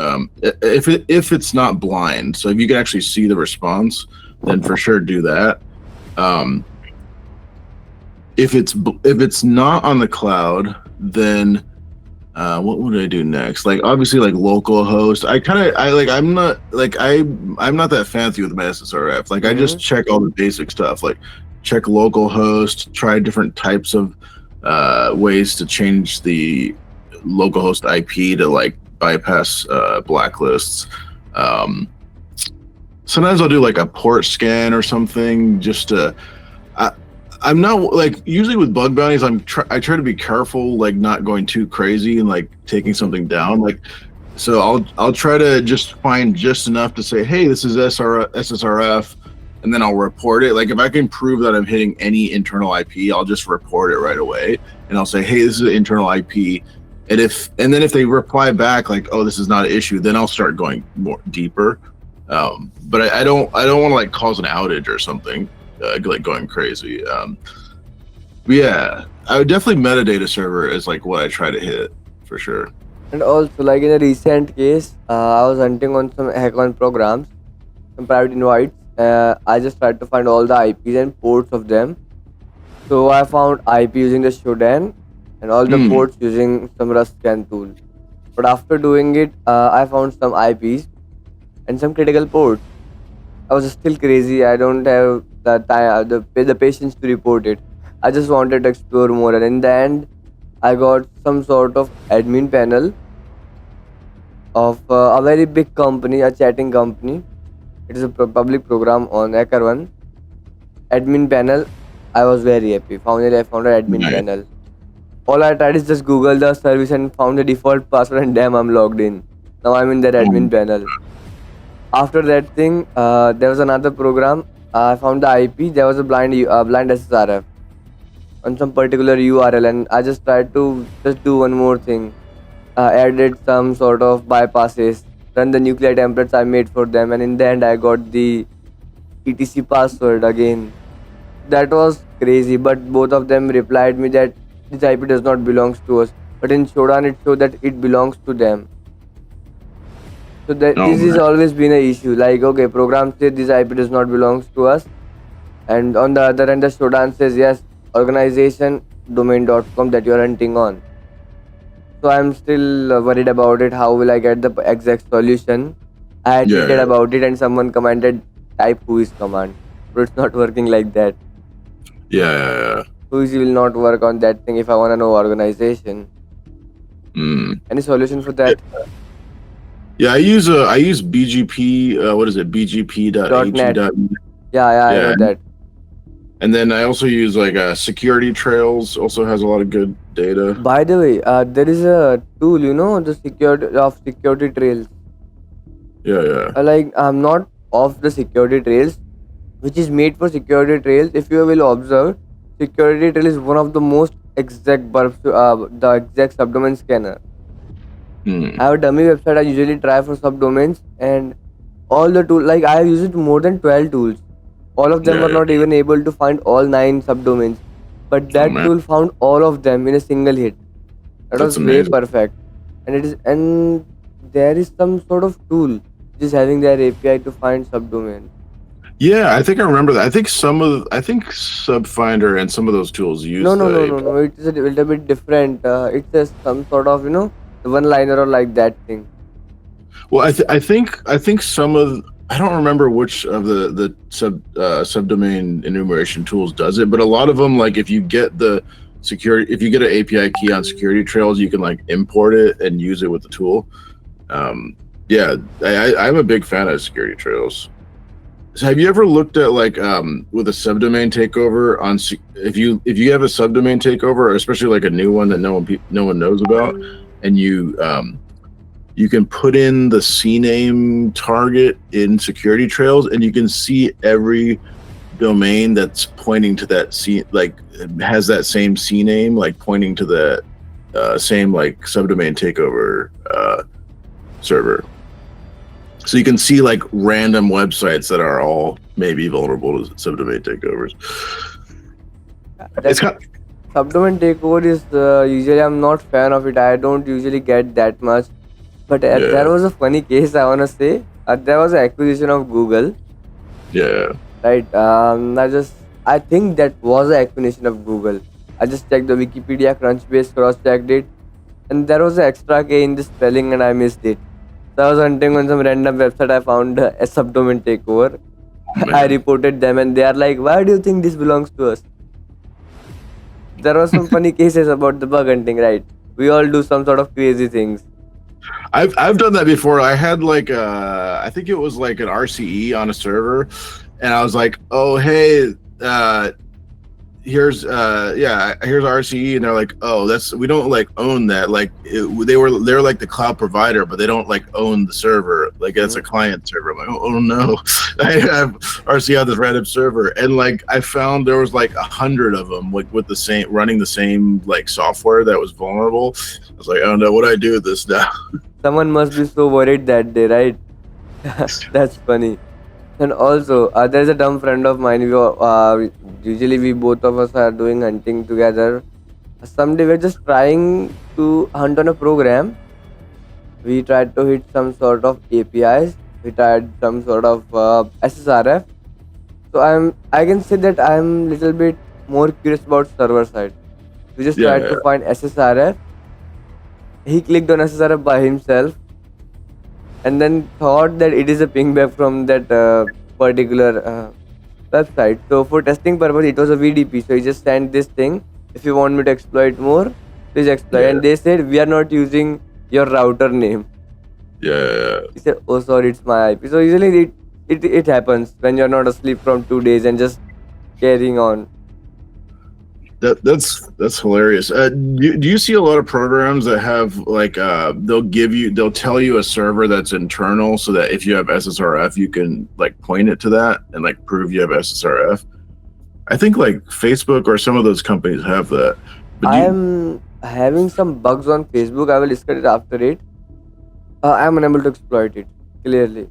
If it's not blind, so if you can actually see the response, then for sure do that. If it's not on the cloud, then what would I do next? Like, obviously, like localhost. I'm not that fancy with my SSRF. Like, I just check all the basic stuff. Like, check localhost. Try different types of ways to change the localhost IP to like bypass blacklists. Sometimes I'll do like a port scan or something just to. I'm not like usually with bug bounties. I try to be careful, like not going too crazy and like taking something down. Like, so I'll try to just find just enough to say, hey, this is SSRF, and then I'll report it. Like, if I can prove that I'm hitting any internal IP, I'll just report it right away, and I'll say, hey, this is an internal IP. And then if they reply back like, oh, this is not an issue, then I'll start going more deeper. But I don't want to like cause an outage or something. Like going crazy. But yeah, I would definitely metadata server is like what I try to hit for sure. And also, like in a recent case, I was hunting on some hack-on programs, some private invites. I just tried to find all the IPs and ports of them. So I found IP using the Shodan and all the ports using some Rust scan tool. But after doing it, I found some IPs and some critical ports. I was still crazy. I don't have the time, the patience to report it. I just wanted to explore more, and in the end, I got some sort of admin panel of a very big company, a chatting company. It is a public program on HackerOne. Admin panel. I was very happy. Finally, I found an admin Nice. panel. All I tried is just Google the service and found the default password, and damn, I'm logged in. Now I'm in that admin panel. After that thing, there was another program. I found the IP. There was a blind SSRF on some particular URL, and I just tried to just do one more thing. Added some sort of bypasses, run the nuclear templates I made for them, and in the end, I got the etc password again. That was crazy, but both of them replied me that this IP does not belongs to us. But in Shodan, it showed that it belongs to them. So that Oh this has man. always been a issue. Like, okay, program says this IP does not belongs to us, and on the other end, the Shodan says yes, organization domain.com that you are hunting on. So I'm still worried about it. How will I get the exact solution? I Yeah, tweeted yeah, about it and someone commented type whois command. But it's not working like that. yeah. Whois will not work on that thing if I want to know organization. Mm. Any solution for that? Yeah, I use BGP. What is it? BGP.ag. .net. Yeah, I Yeah, know that. and then I also use like Security Trails. Also has a lot of good data. By the way, there is a tool, the security trails. Yeah. Like I'm not of the security trails, which is made for security trails. If you will observe, security trail is one of the most exact the exact subdomain scanner. Mm. I have a dummy website I usually try for subdomains, and all the tool like I have used more than 12 tools. All of them Yeah, were yeah. not even able to find all 9 subdomains, but Oh that man, tool found all of them in a single hit. That that's was way amazing. perfect. And there is some sort of tool which is having their API to find subdomain. Yeah, I think I remember that. I think Subfinder and some of those tools No, use no, the no, no, API. no. It is a little bit different. It's just some sort of the one liner or like that thing. Well, I think some of I don't remember which of the subdomain enumeration tools does it, but a lot of them, like if you get the security, if you get an API key on Security Trails, you can like import it and use it with the tool. Um, yeah, I'm a big fan of Security Trails. So have you ever looked at like with a subdomain takeover on if you have a subdomain takeover, or especially like a new one that no one knows about, and you can put in the CNAME target in Security Trails, and you can see every domain that's pointing to that has that same CNAME, like pointing to the same like subdomain takeover server. So you can see like random websites that are all maybe vulnerable to subdomain takeovers. It's That kind subdomain takeover is usually I'm not fan of it. I don't usually get that much. But yeah, there was a funny case I wanna say. There was an acquisition of Google, yeah, right? I think that was an acquisition of Google. I just checked the Wikipedia, Crunchbase, cross-checked it, and there was an extra K in the spelling, and I missed it. So I was hunting on some random website. I found a subdomain takeover. I man. reported them, and they are like, "Why do you think this belongs to us?" There were some funny cases about the bug hunting, right? We all do some sort of crazy things. I've done that before. I had like I think it was like an RCE on a server, and I was like, oh hey, here's here's RCE, and they're like, oh we don't like own that. Like they're like the cloud provider, but they don't like own the server. Like that's a client server. I'm like, oh no, I have RCE on this random server, and like I found there was like 100 of them, like with the same running the same like software that was vulnerable. I was like, I don't know what do I do with this now. Someone must be so worried that day, right? That's funny. And also, there's a dumb friend of mine. Usually, we both of us are doing hunting together. Someday, we're just trying to hunt on a program. We tried to hit some sort of APIs. We tried some sort of SSRF. So I can say that I'm little bit more curious about server side. We just tried Yeah, to find SSRF. He clicked on SSRF by himself and then thought that it is a pingback from that particular website. So for testing purpose, it was a VDP. So he just sent this thing. If you want me to exploit more, please exploit. Yeah. And they said we are not using your router name. yeah. He said, oh sorry, it's my IP. So usually it happens when you're not asleep from 2 days and just carrying on. That's hilarious. Do you see a lot of programs that have like they'll tell you a server that's internal, so that if you have SSRF, you can like point it to that and like prove you have SSRF. I think like Facebook or some of those companies have that. But I am having some bugs on Facebook. I will discuss it after it. I am unable to exploit it clearly.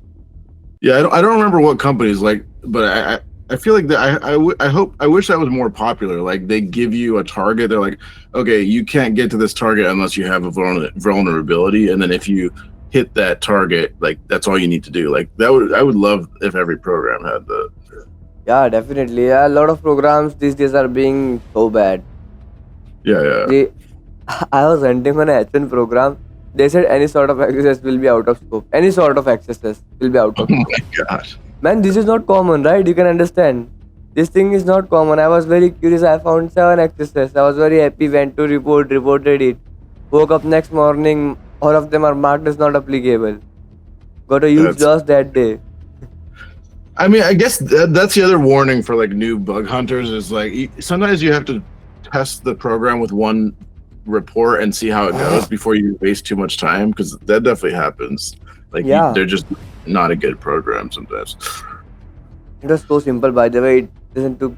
yeah, I don't remember what companies like, but I feel like that I wish that was more popular. Like they give you a target. They're like, okay, you can't get to this target unless you have a vulnerability, and then if you hit that target, like that's all you need to do. Like I would love if every program had that. Yeah, definitely. A lot of programs these days are being so bad. Yeah. They, I was hunting on a H1 program. They said any sort of exercise will be out of scope. Any sort of exercise will be out Oh of my scope. gosh. Man, this is not common, right? You can understand. This thing is not common. I was very curious. I found 7 exercises. I was very happy. Went to reported it. Woke up next morning. All of them are marked as not applicable. Got a huge That's loss that day. I mean, I guess that's the other warning for like new bug hunters is like sometimes you have to test the program with one report and see how it goes before you waste too much time because that definitely happens. Like Yeah, they're just not a good program sometimes. it was so simple. By the way, it doesn't took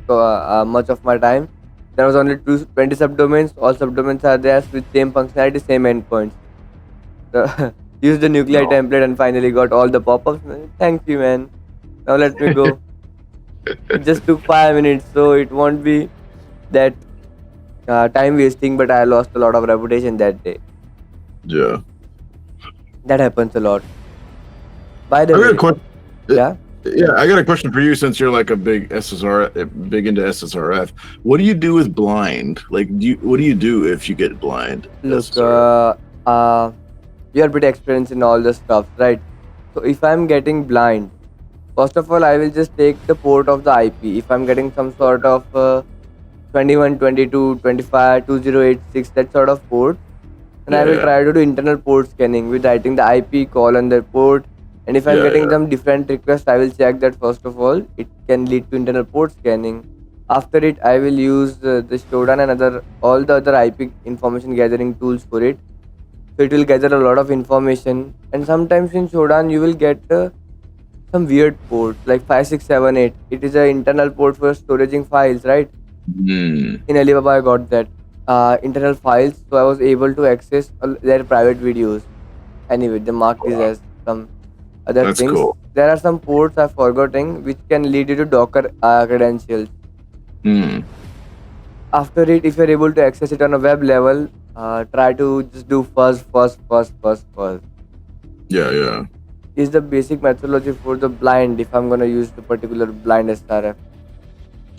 much of my time. There was only 20 subdomains. All subdomains are there with same functionality, same endpoints. So, used the nuclei No. template and finally got all the pop-ups. Thank you, man. Now let me go. It just took 5 minutes, so it won't be that time wasting. But I lost a lot of reputation that day. Yeah. That happens a lot. By the I got a way, question. yeah. Yeah, I got a question for you since you're like a big big into SSRF. What do you do with blind? Like, what do you do if you get blind? Look, SSRF? you are pretty experienced in all the stuff, right? So if I'm getting blind, first of all, I will just take the port of the IP. If I'm getting some sort of 21, 22, 25, 2086, that sort of port, and I will Yeah, try to do internal port scanning with writing the IP, colon, the port. And if I'm yeah, getting yeah, some different requests, I will check that first of all. It can lead to internal port scanning. After it, I will use the Shodan and all the other IP information gathering tools for it. So it will gather a lot of information. And sometimes in Shodan, you will get some weird ports like 5678. It is an internal port for storing files, right? Hmm. In Alibaba, I got that internal files, so I was able to access their private videos. Anyway, they marked this Wow, as some other that's things. cool. There are some ports I've forgotten which can lead you to Docker credentials. Hmm. After it, if you're able to access it on a web level, try to just do first. Yeah, yeah. Is the basic methodology for the blind if I'm gonna use the particular blind SRF.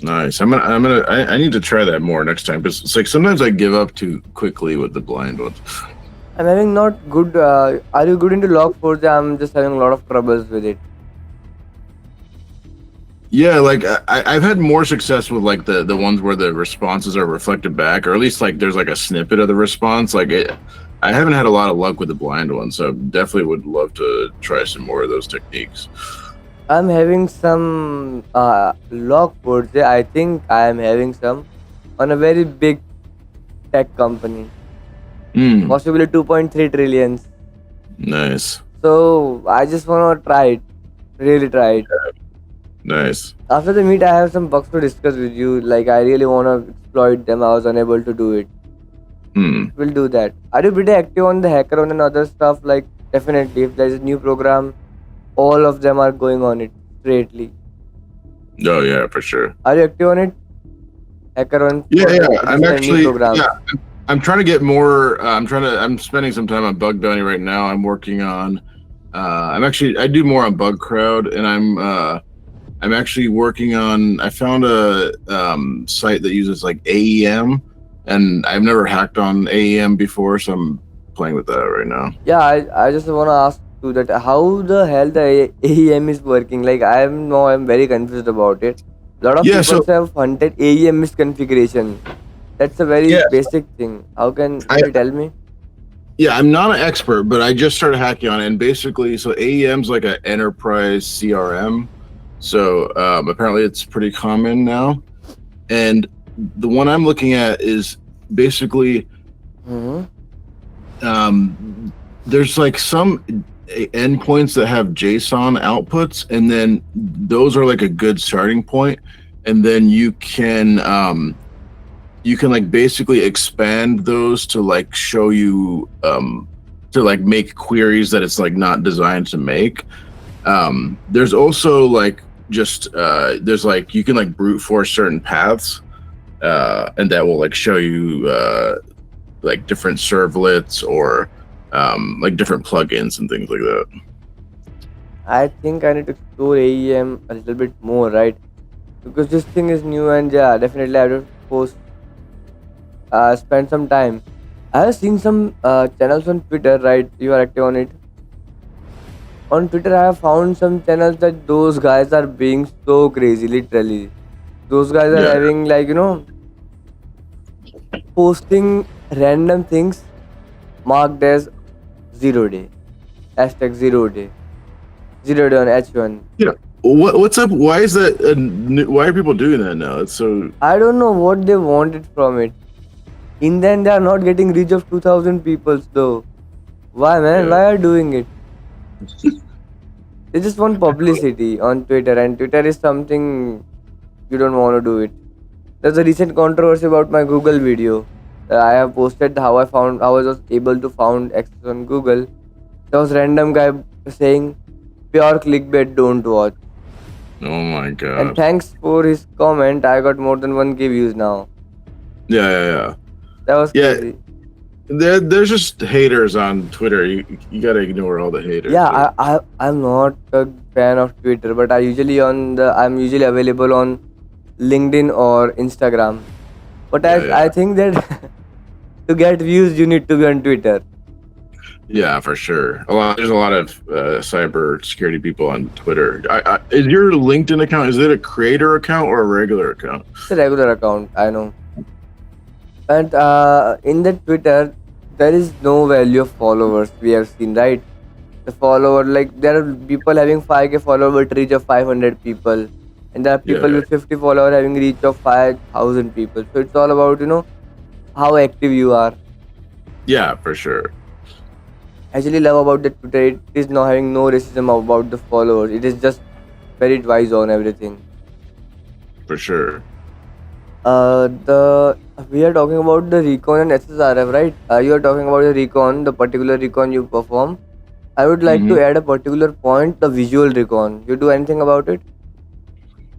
Nice. I need to try that more next time because it's like sometimes I give up too quickly with the blind ones. I'm having not good. Are you good into Log4j? I'm just having a lot of troubles with it. Yeah, like I've had more success with like the ones where the responses are reflected back, or at least like there's like a snippet of the response. I haven't had a lot of luck with the blind one, so definitely would love to try some more of those techniques. I'm having some Log4j. I think I am having some on a very big tech company, Hmm. possibly 2.3 trillions. Nice. So I just wanna try it, really try it. Nice. After the meet, I have some bugs to discuss with you. Like I really wanna exploit them. I was unable to do it. Hmm. We'll do that. Are you pretty active on the hackathon and other stuff? Like definitely, if there's a new program, all of them are going on it straightly. Oh yeah, for sure. Are you active on it? Hackathon Yeah, for yeah. I'm different new actually programs. yeah. I'm trying to get more. I'm spending some time on Bug Bounty right now. I'm working on. I do more on Bug Crowd, and I'm actually working on. I found a site that uses like AEM, and I've never hacked on AEM before, so I'm playing with that right now. Yeah, I just wanna ask you that how the hell the AEM is working. Like I'm very confused about it. A lot of Yeah, people so have hunted AEM misconfiguration. That's a very yeah, basic thing. How can I you tell me? yeah, I'm not an expert, but I just started hacking on it, and basically, so AEM's like an enterprise CRM. So apparently, it's pretty common now, and the one I'm looking at is basically Hmm. there's like some endpoints that have JSON outputs, and then those are like a good starting point, and then you can like basically expand those to like show you to like make queries that it's like not designed to make. There's also like just there's like you can like brute force certain paths and that will like show you like different servlets or like different plugins and things like that. I think I need to explore AEM a little bit more, right? Because this thing is new and yeah, definitely I have to post, spend some time. I have seen some channels on Twitter, right? You are active on it. On Twitter, I have found some channels that those guys are being so crazy, literally. Those guys are Yeah, having, like, posting random things marked as 0 day, hashtag 0 day, 0 day on H1. yeah. What's up? Why is that? Why are people doing that now? It's so I don't know what they wanted from it. In the end, they are not getting reach of 2000 people, though. Why, man? yeah. Why are doing it? They just want publicity on Twitter, and Twitter is something you don't want to do it. There's a recent controversy about my Google video. I have posted how I was able to found access on Google. There was random guy saying pure clickbait, don't watch. Oh my And god. thanks for his comment, I got more than 1K views now. Yeah, yeah, That was yeah. crazy. There's just haters on Twitter. You gotta ignore all the haters. Yeah, I'm not a fan of Twitter, but I'm usually available on LinkedIn or Instagram. But Yeah, I think that to get views you need to be on Twitter. yeah, for sure. There's a lot of cyber security people on Twitter. Is your LinkedIn account? Is it a creator account or a regular account? It's a regular account, I know. And in the Twitter, there is no value of followers we have seen, right? The follower, like there are people having 5K follower but reach of 500 people, and there are Yeah, people yeah, with 50 follower having reach of 5,000 people. So it's all about how active you are. yeah, for sure, I actually love about the Twitter. It is not having no racism about the followers. It is just very wise on everything. for sure. The We are talking about the recon and SSRF, right? You are talking about the recon, the particular recon you perform. I would like Hmm. to add a particular point, the visual recon. You do anything about it?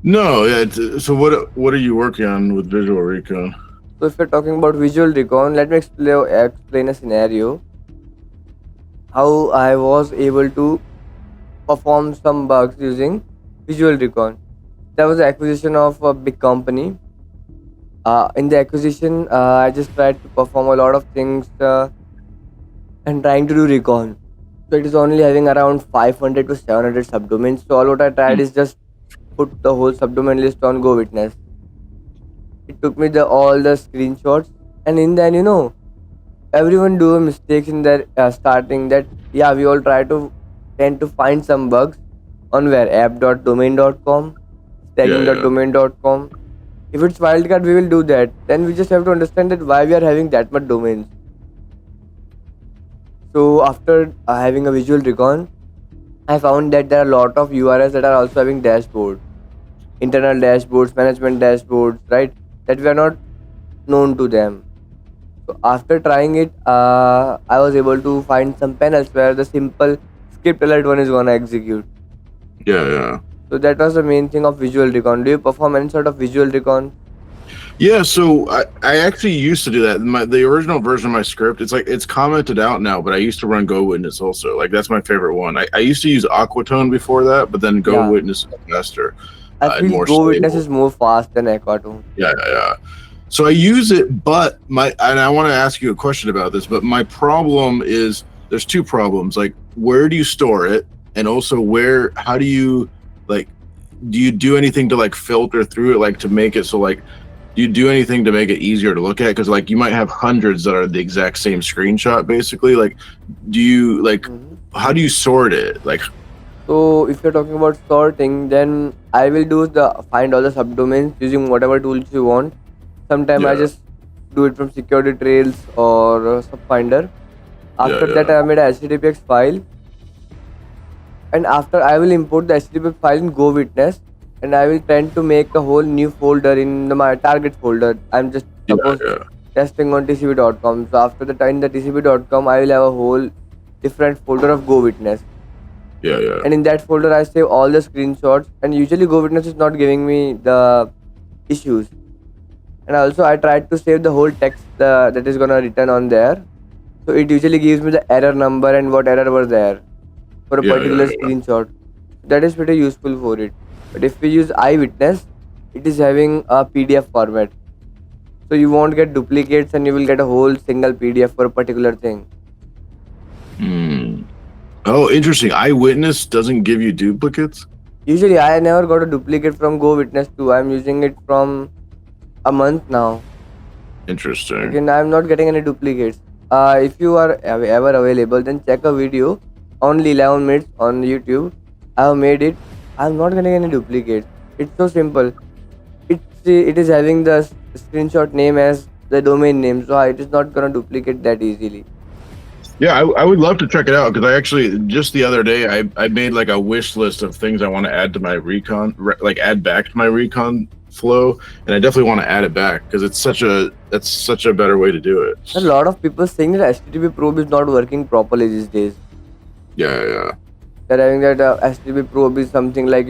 No, yeah. So what are you working on with Visual Recon? So if you're talking about visual recon, let me explain a scenario. How I was able to perform some bugs using visual recon. There was the acquisition of a big company. In the acquisition, I just tried to perform a lot of things and trying to do recon. So it is only having around 500 to 700 subdomains. So all what I tried Hmm. is just put the whole subdomain list on Go Witness. It took me the all the screenshots, and in then everyone do mistakes in their starting. That yeah, we all try to tend to find some bugs on where app.domain.com, Yeah, yeah, tagging.domain.com. If it's wildcard, we will do that. Then we just have to understand that why we are having that much domains. So after having a visual recon, I found that there are a lot of URLs that are also having dashboard, internal dashboards, management dashboards, right? That we are not known to them. So after trying it, I was able to find some panels where the simple script alert one is gonna execute. yeah, yeah. So that was the main thing of visual recon. Do you perform any sort of visual recon? Yeah, so I actually used to do that. The original version of my script, it's commented out now, but I used to run Go Witness also. Like that's my favorite one. I used to use Aquatone before that, but then Go Yeah, Witness is faster I and feel more Go Witness stable. is more fast than Aquatone. Yeah, yeah, yeah. So I use it, but I want to ask you a question about this, but my problem is there's two problems. Like where do you store it? And also how do you like do you do anything to like filter through it like to make it so like do you do anything to make it easier to look at? Because like you might have hundreds that are the exact same screenshot basically. Like do you like Mhm. how do you sort it? Like So if you're talking about sorting, then I will do the find all the subdomains using whatever tools you want. Sometimes I yeah, just do it from security trails or subfinder. yeah, After that, yeah, I made a HTTPX file, and after I will import the HTTP file in Go Witness, and I will tend to make a whole new folder in my target folder. I'm just yeah, suppose yeah, testing on tcp.com. So after the time the tcp.com, I will have a whole different folder of Go Witness, yeah, yeah, and in that folder I save all the screenshots. And usually Go Witness is not giving me the issues, and also I tried to save the whole text that is gonna return on there. So it usually gives me the error number and what error was there for a yeah, particular yeah, screenshot. That is pretty useful for it. But if we use eyewitness, it is having a PDF format. So you won't get duplicates and you will get a whole single PDF for a particular thing. Hmm. Oh, interesting. Eyewitness doesn't give you duplicates? Usually I never got a duplicate from Go Witness 2. I'm using it from a month now. Interesting. Again, I'm not getting any duplicates. If you are ever available, then check a video, only 11 minutes on YouTube. I have made it. I'm not getting any duplicates. It's so simple. It is having the screenshot name as the domain name, so it is not gonna duplicate that easily. Yeah, I would love to check it out because I actually just the other day I made like a wish list of things I want to add to my recon, like add back to my recon flow, and I definitely want to add it back because that's such a better way to do it. A lot of people saying that HTTP probe is not working properly these days. Yeah. They're having that HTTP probe is something like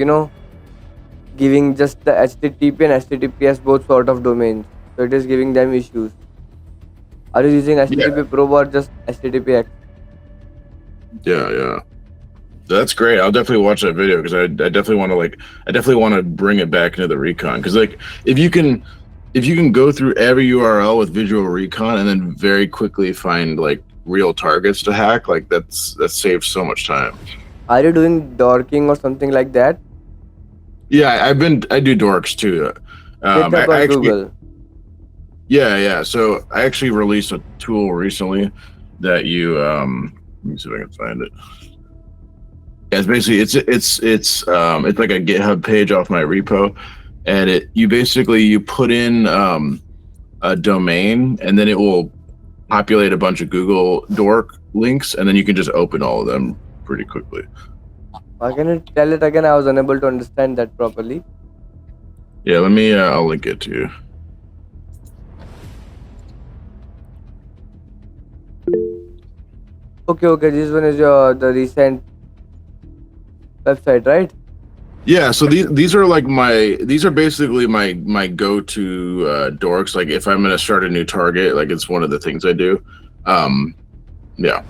giving just the HTTP and HTTPS both sort of domains, so it is giving them issues. Are you using HTTP probe or just HTTPX? Yeah. That's great. I'll definitely watch that video because I definitely want to bring it back into the recon because like if you can go through every URL with visual recon and then very quickly find like real targets to hack, like that saves so much time. Are you doing dorking or something like that? Yeah, I do dorks too. Get that on Google. Yeah. So I actually released a tool recently that you let me see if I can find it. Yeah, it's basically it's like a GitHub page off my repo, and you put in a domain, and then it will populate a bunch of Google dork links, and then you can just open all of them pretty quickly. Can you tell it again? I was unable to understand that properly. Yeah, let me. I'll link it to you. Okay. This one is the recent website, right? Yeah, so these are basically my go-to dorks. Like if I'm gonna start a new target, like it's one of the things I do. Yeah,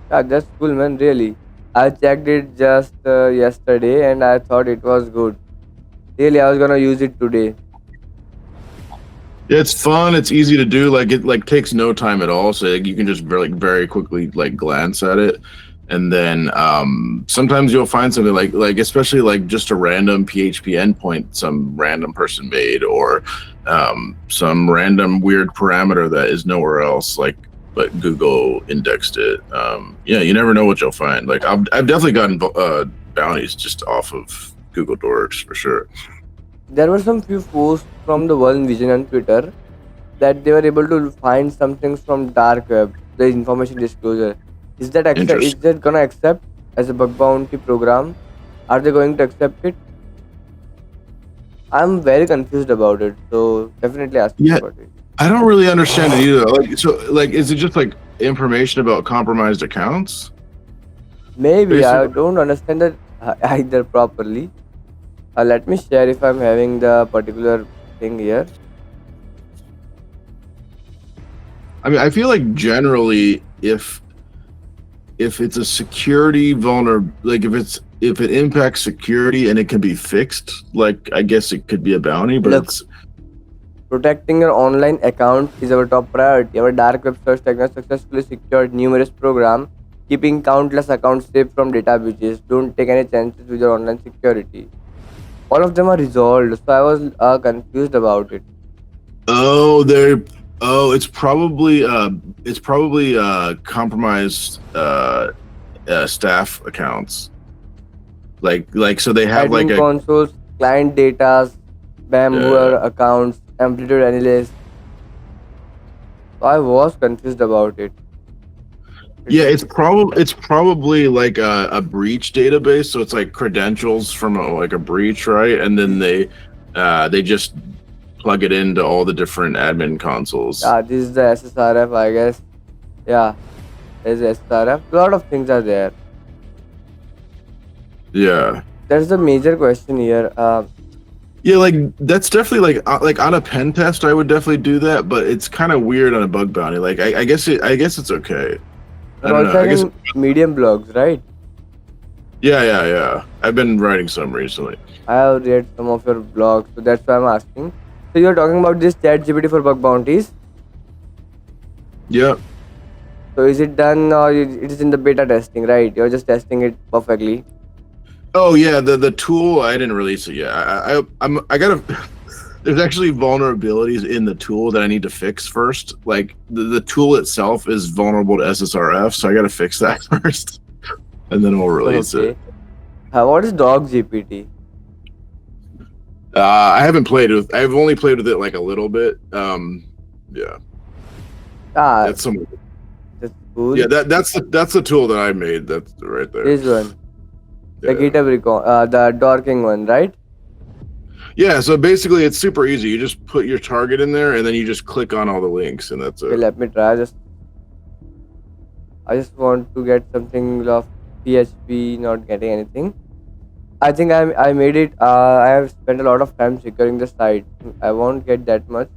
That's cool, man. Really, I checked it just yesterday, and I thought it was good. Really, I was gonna use it today. yeah, it's fun. It's easy to do. Like it takes no time at all. So you can just very quickly like glance at it, and then sometimes you'll find something like especially like just a random PHP endpoint some random person made, or some random weird parameter that is nowhere else. But Google indexed it. Yeah, you never know what you'll find. Like I've definitely gotten bounties just off of Google Dorks for sure. There were some few posts from the World Vision on Twitter that they were able to find some things from dark web, the information disclosure. Is that gonna accept as a bug bounty program? Are they going to accept it? I'm very confused about it, so definitely ask me about it. I don't really understand it either. Is it just like information about compromised accounts? Maybe Basically. I don't understand that either properly. Let me share if I'm having the particular thing here. I mean, I feel like generally, if it's a security like if it impacts security and it can be fixed, like I guess it could be a bounty. But Look, protecting your online account is our top priority. Our dark web search tech has successfully secured numerous programs, keeping countless accounts safe from data breaches. Don't take any chances with your online security. All of them are resolved, so I was confused about it. it's probably compromised staff accounts. Like so they have Admin consoles, client data, Bamboo accounts, amplitude analyst. So I was confused about it. it's probably like a breach database, so it's like credentials from a breach, right? And then they just plug it into all the different admin consoles. This is the SSRF, I guess. Yeah, there's SSRF. A lot of things are there. Yeah. There's a major question here. Yeah, like that's definitely like on a pen test, I would definitely do that, but it's kind of weird on a bug bounty. Like I guess it's okay. I don't know. I guess Medium blogs, right? Yeah. I've been writing some recently. I have read some of your blogs, so that's why I'm asking. So you're talking about this chat GPT for bug bounties. Yeah. So is it done or it is in the beta testing, right? You're just testing it perfectly. Oh yeah, the tool I didn't release it yet. I gotta. There's actually vulnerabilities in the tool that I need to fix first. Like the tool itself is vulnerable to SSRF, so I gotta fix that first, and then we'll release Okay. it. What is dog GPT? I haven't played with. I've only played with it like a little bit. Yeah, Ah, that's some. that's cool. Yeah, that's the tool that I made. That's right there. This one, the Yeah. GitHub the dorking one, right? Yeah, so basically it's super easy. You just put your target in there and then you just click on all the links and that's Okay, it. let me try. I just want to get something of PHP, not getting anything. I think I made it. I have spent a lot of time securing the site. I won't get that much,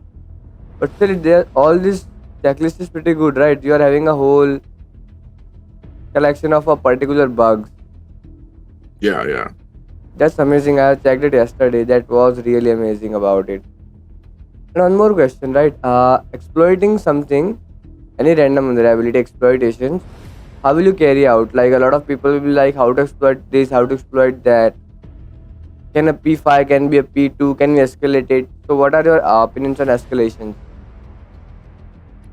but still, all this checklist is pretty good, right? You are having a whole collection of a particular bugs. Yeah. That's amazing. I checked it yesterday. That was really amazing about it. And one more question, right? Exploiting something, any random vulnerability exploitations, how will you carry out? Like a lot of people will be like, how to exploit this, how to exploit that. Can a P5 can be a P2? Can we escalate it? So, what are your opinions on escalations?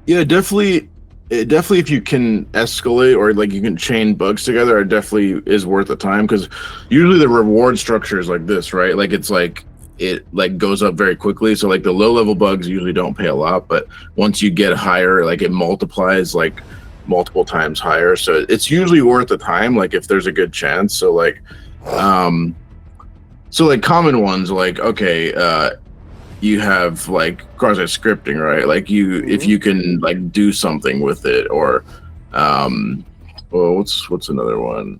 Yeah, definitely if you can escalate or like you can chain bugs together, it definitely is worth the time because usually the reward structure is like this, right? Like it's like it like goes up very quickly. So like the low level bugs usually don't pay a lot, but once you get higher, like it multiplies like multiple times higher. So it's usually worth the time, like if there's a good chance. So like common ones like okay, you have like quasi scripting, right? Like if you can like do something with it or well what's another one?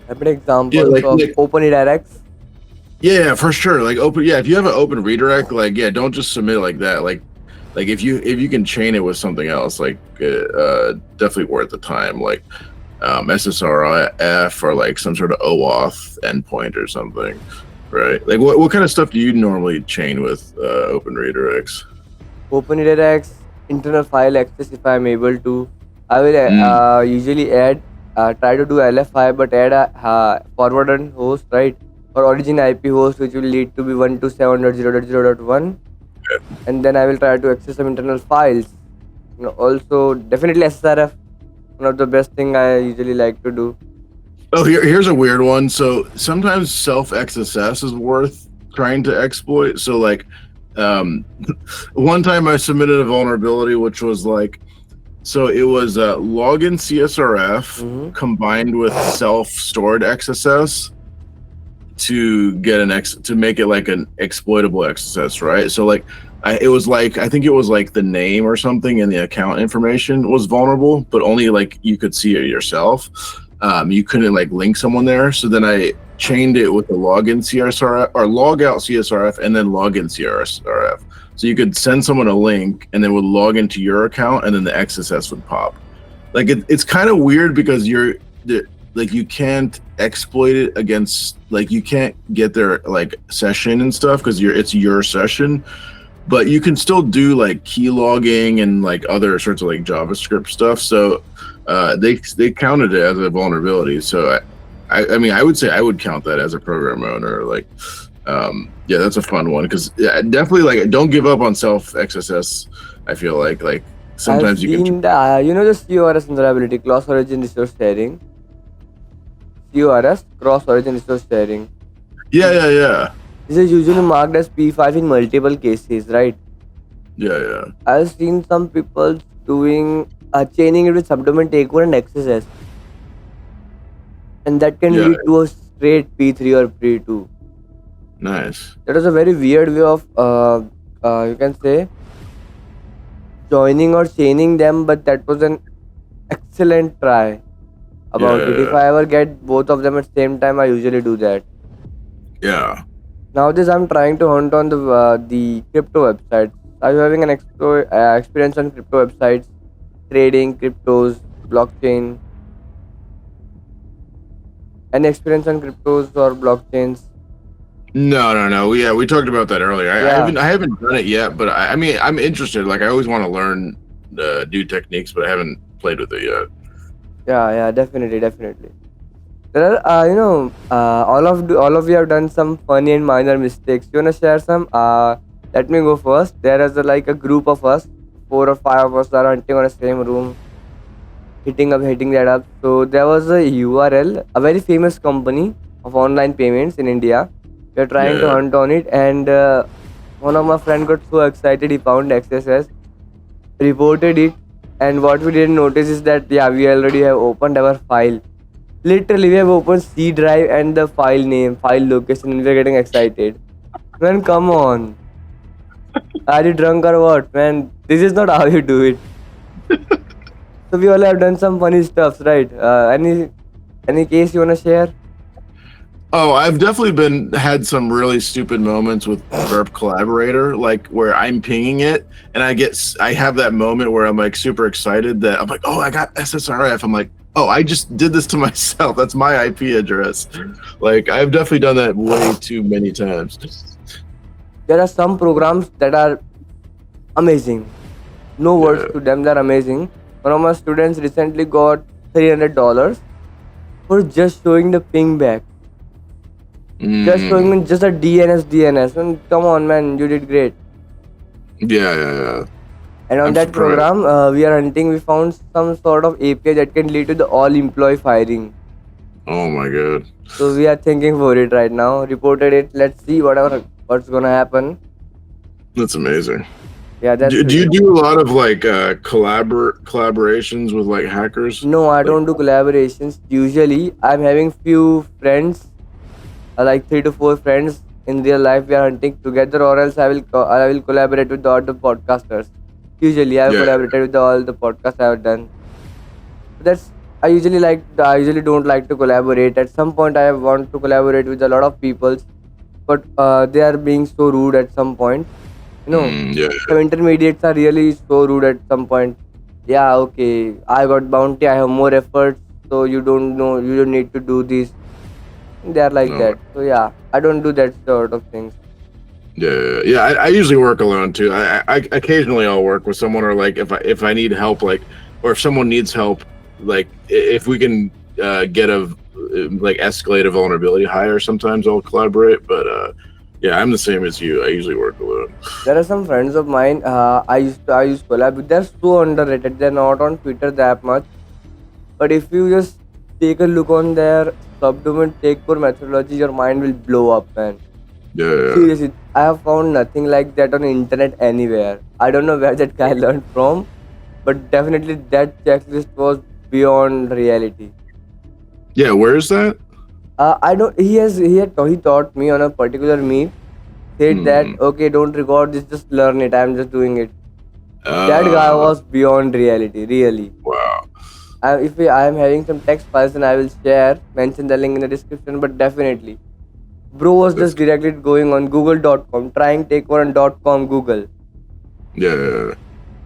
Have an examples Yeah, like open redirects. yeah, for sure. Like if you have an open redirect, like yeah, don't just submit like that. Like if you can chain it with something else, like definitely worth the time. Like SSRF or like some sort of OAuth endpoint or something, right? Like what kind of stuff do you normally chain with open redirects? Open redirects, internal file access if I am able to. I will usually add, try to do LFI, but add a forwarded host, right? Or origin IP host, which will lead to be 127.0.0.1. And then I will try to access some internal files. Also, definitely SSRF, one of the best thing I usually like to do. Oh, here's a weird one. So sometimes self XSS is worth trying to exploit. So like one time I submitted a vulnerability which was like so it was login CSRF combined with self-stored XSS to get to make it like an exploitable XSS, right? So like I think it was like the name or something and the account information was vulnerable, but only like you could see it yourself. You couldn't like link someone there. So then I chained it with the login CSRF or log out CSRF and then login CSRF. So you could send someone a link and then would log into your account and then the XSS would pop. Like it's kind of weird because like you can't exploit it against like you can't get their like session and stuff because it's your session, but you can still do like key logging and like other sorts of like JavaScript stuff. So they counted it as a vulnerability. So I mean I would say I would count that as a program owner. Like yeah, that's a fun one because definitely like don't give up on self XSS. I feel like sometimes I've you seen can. the CORS vulnerability, cross origin resource sharing. CORS, cross origin resource sharing. Yeah. This is usually marked as P5 in multiple cases, right? Yeah. I've seen some people doing chaining it with subdomain takeover and XSS, and that can lead to a straight P3 or P2. Nice. That was a very weird way of you can say joining or chaining them, but that was an excellent try about it. If I ever get both of them at the same time, I usually do that. Yeah. Nowadays, I'm trying to hunt on the crypto websites. Are you having an experience on crypto websites, trading, cryptos, blockchain? Any experience on cryptos or blockchains? No. Yeah, we talked about that earlier. Yeah, I haven't done it yet, but I mean, I'm interested. Like, I always want to learn new techniques, but I haven't played with it yet. yeah, definitely, definitely. There are, all of you have done some funny and minor mistakes. You wanna share some? Let me go first. There is like a group of us, 4 or 5 of us are hunting on the same room, hitting that up. So there was a URL, a very famous company of online payments in India. We are trying to Yeah. hunt on it, and one of my friend got so excited he found XSS, reported it, and what we didn't notice is that yeah, we already have opened our file. Literally, we have opened C drive and the file name, file location, and we're getting excited. Man, come on. Are you drunk or what? Man, this is not how you do it. So we all have done some funny stuffs, right? Any case you wanna share? Oh, I've definitely been had some really stupid moments with Burp Collaborator, like where I'm pinging it and I have that moment where I'm like super excited that I'm like, oh, I got SSRF. I'm like, oh, I just did this to myself. That's my IP address. Like, I've definitely done that way too many times. There are some programs that are amazing. No words Yeah. to them, they're amazing. One of my students recently got $300 for just showing the ping back. Just showing Mm. me just a DNS. And come on, man, you did great. Yeah. And on I'm that surprised. program, we are hunting. We found some sort of API that can lead to the all employee firing. Oh my god. So we are thinking for it right now. Reported it. Let's see what's gonna happen. That's amazing. Yeah, that's Do pretty you much. do a lot of like collaborations with like hackers? No, I Like, don't do collaborations. Usually, I'm having few friends, like 3 to 4 friends in real life. We are hunting together, or else I will collaborate with the other podcasters. Usually, I have yeah. collaborated with all the podcasts I have done. That's I usually don't like to collaborate. At some point I want to collaborate with a lot of people, but they are being so rude at some point, you know. Yeah. Some intermediates are really so rude at some point. Yeah, okay, I got bounty, I have more efforts, so you don't need to do this. They are like Oh, that, so yeah, I don't do that sort of things. yeah. I usually work alone too. I occasionally I'll work with someone, or like if I need help, like, or if someone needs help, like if we can get a like escalate a vulnerability higher, sometimes I'll collaborate. But yeah, I'm the same as you. I usually work alone. There are some friends of mine, I use collab with. They're so underrated. They're not on Twitter that much. But if you just take a look on their subdomain take core methodology, your mind will blow up, man. Yeah. Seriously, I have found nothing like that on the internet anywhere. I don't know where that guy learned from, but definitely that checklist was beyond reality. Yeah. Where is that? I don't. He taught me on a particular meet. Said that Hmm. okay, don't record this, just learn it. I'm just doing it. That guy Uh. was beyond reality, really. Wow. I am having some text files and I will share, mention the link in the description. But definitely, bro was That's just directly going on google.com, trying take one .com Google, yeah.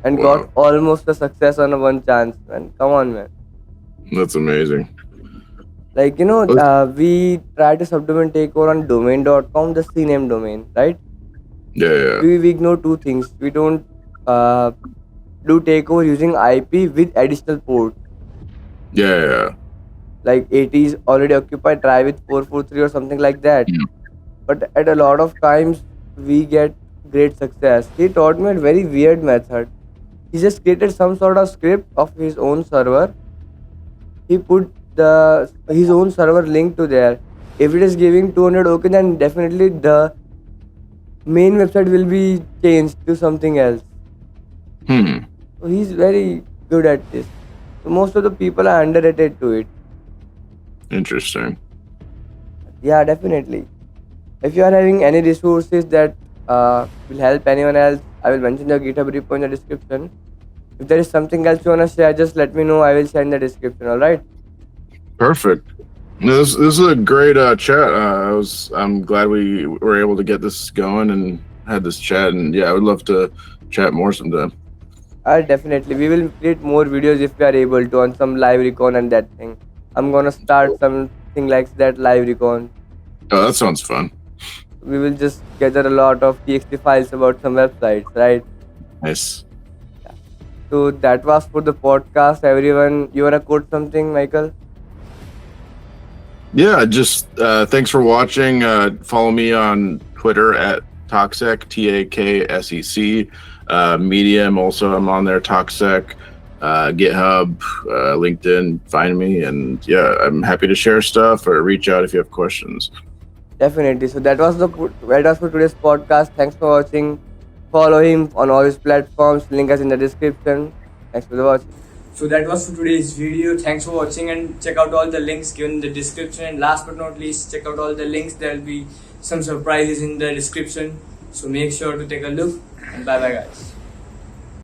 and got Wow. almost a success on a one chance. Man, come on, man. That's amazing. Like Let's- we try to subdomain take over on domain.com, the CNAME domain, right? Yeah. We ignore two things. We don't uh, do takeover using IP with additional ports. Yeah. Like 80 is already occupied, try with 443 or something like that. Yeah. But at a lot of times we get great success. He taught me a very weird method. He just created some sort of script of his own server. He put the his own server link to there. If it is giving 200, okay, then definitely the main website will be changed to something else. Hmm. So he's very good at this. So most of the people are underrated to it. Interesting. Yeah, definitely. If you are having any resources that will help anyone else, I will mention the GitHub repo in the description. If there is something else you wanna share, just let me know. I will share in the description. All right. Perfect. No, this is a great chat. I'm glad we were able to get this going and had this chat. And yeah, I would love to chat more sometime. Definitely. We will create more videos if we are able to on some live recon and that thing. I'm gonna start something like that live recon. Oh, that sounds fun. we will just gather a lot of txt files about some websites, right? Nice. So that was for the podcast, everyone. You wanna quote something, Michael? Yeah, just thanks for watching. Follow me on Twitter at Toxic, Taksec. Medium also, I'm on there, Toxic. GitHub, LinkedIn, find me, and yeah, I'm happy to share stuff or reach out if you have questions. Definitely. So that was for today's podcast. Thanks for watching. Follow him on all his platforms. Link is in the description. Thanks for the watching. So that was for today's video. Thanks for watching, and check out all the links given in the description. And last but not least, check out all the links. There will be some surprises in the description. So make sure to take a look, and bye bye guys.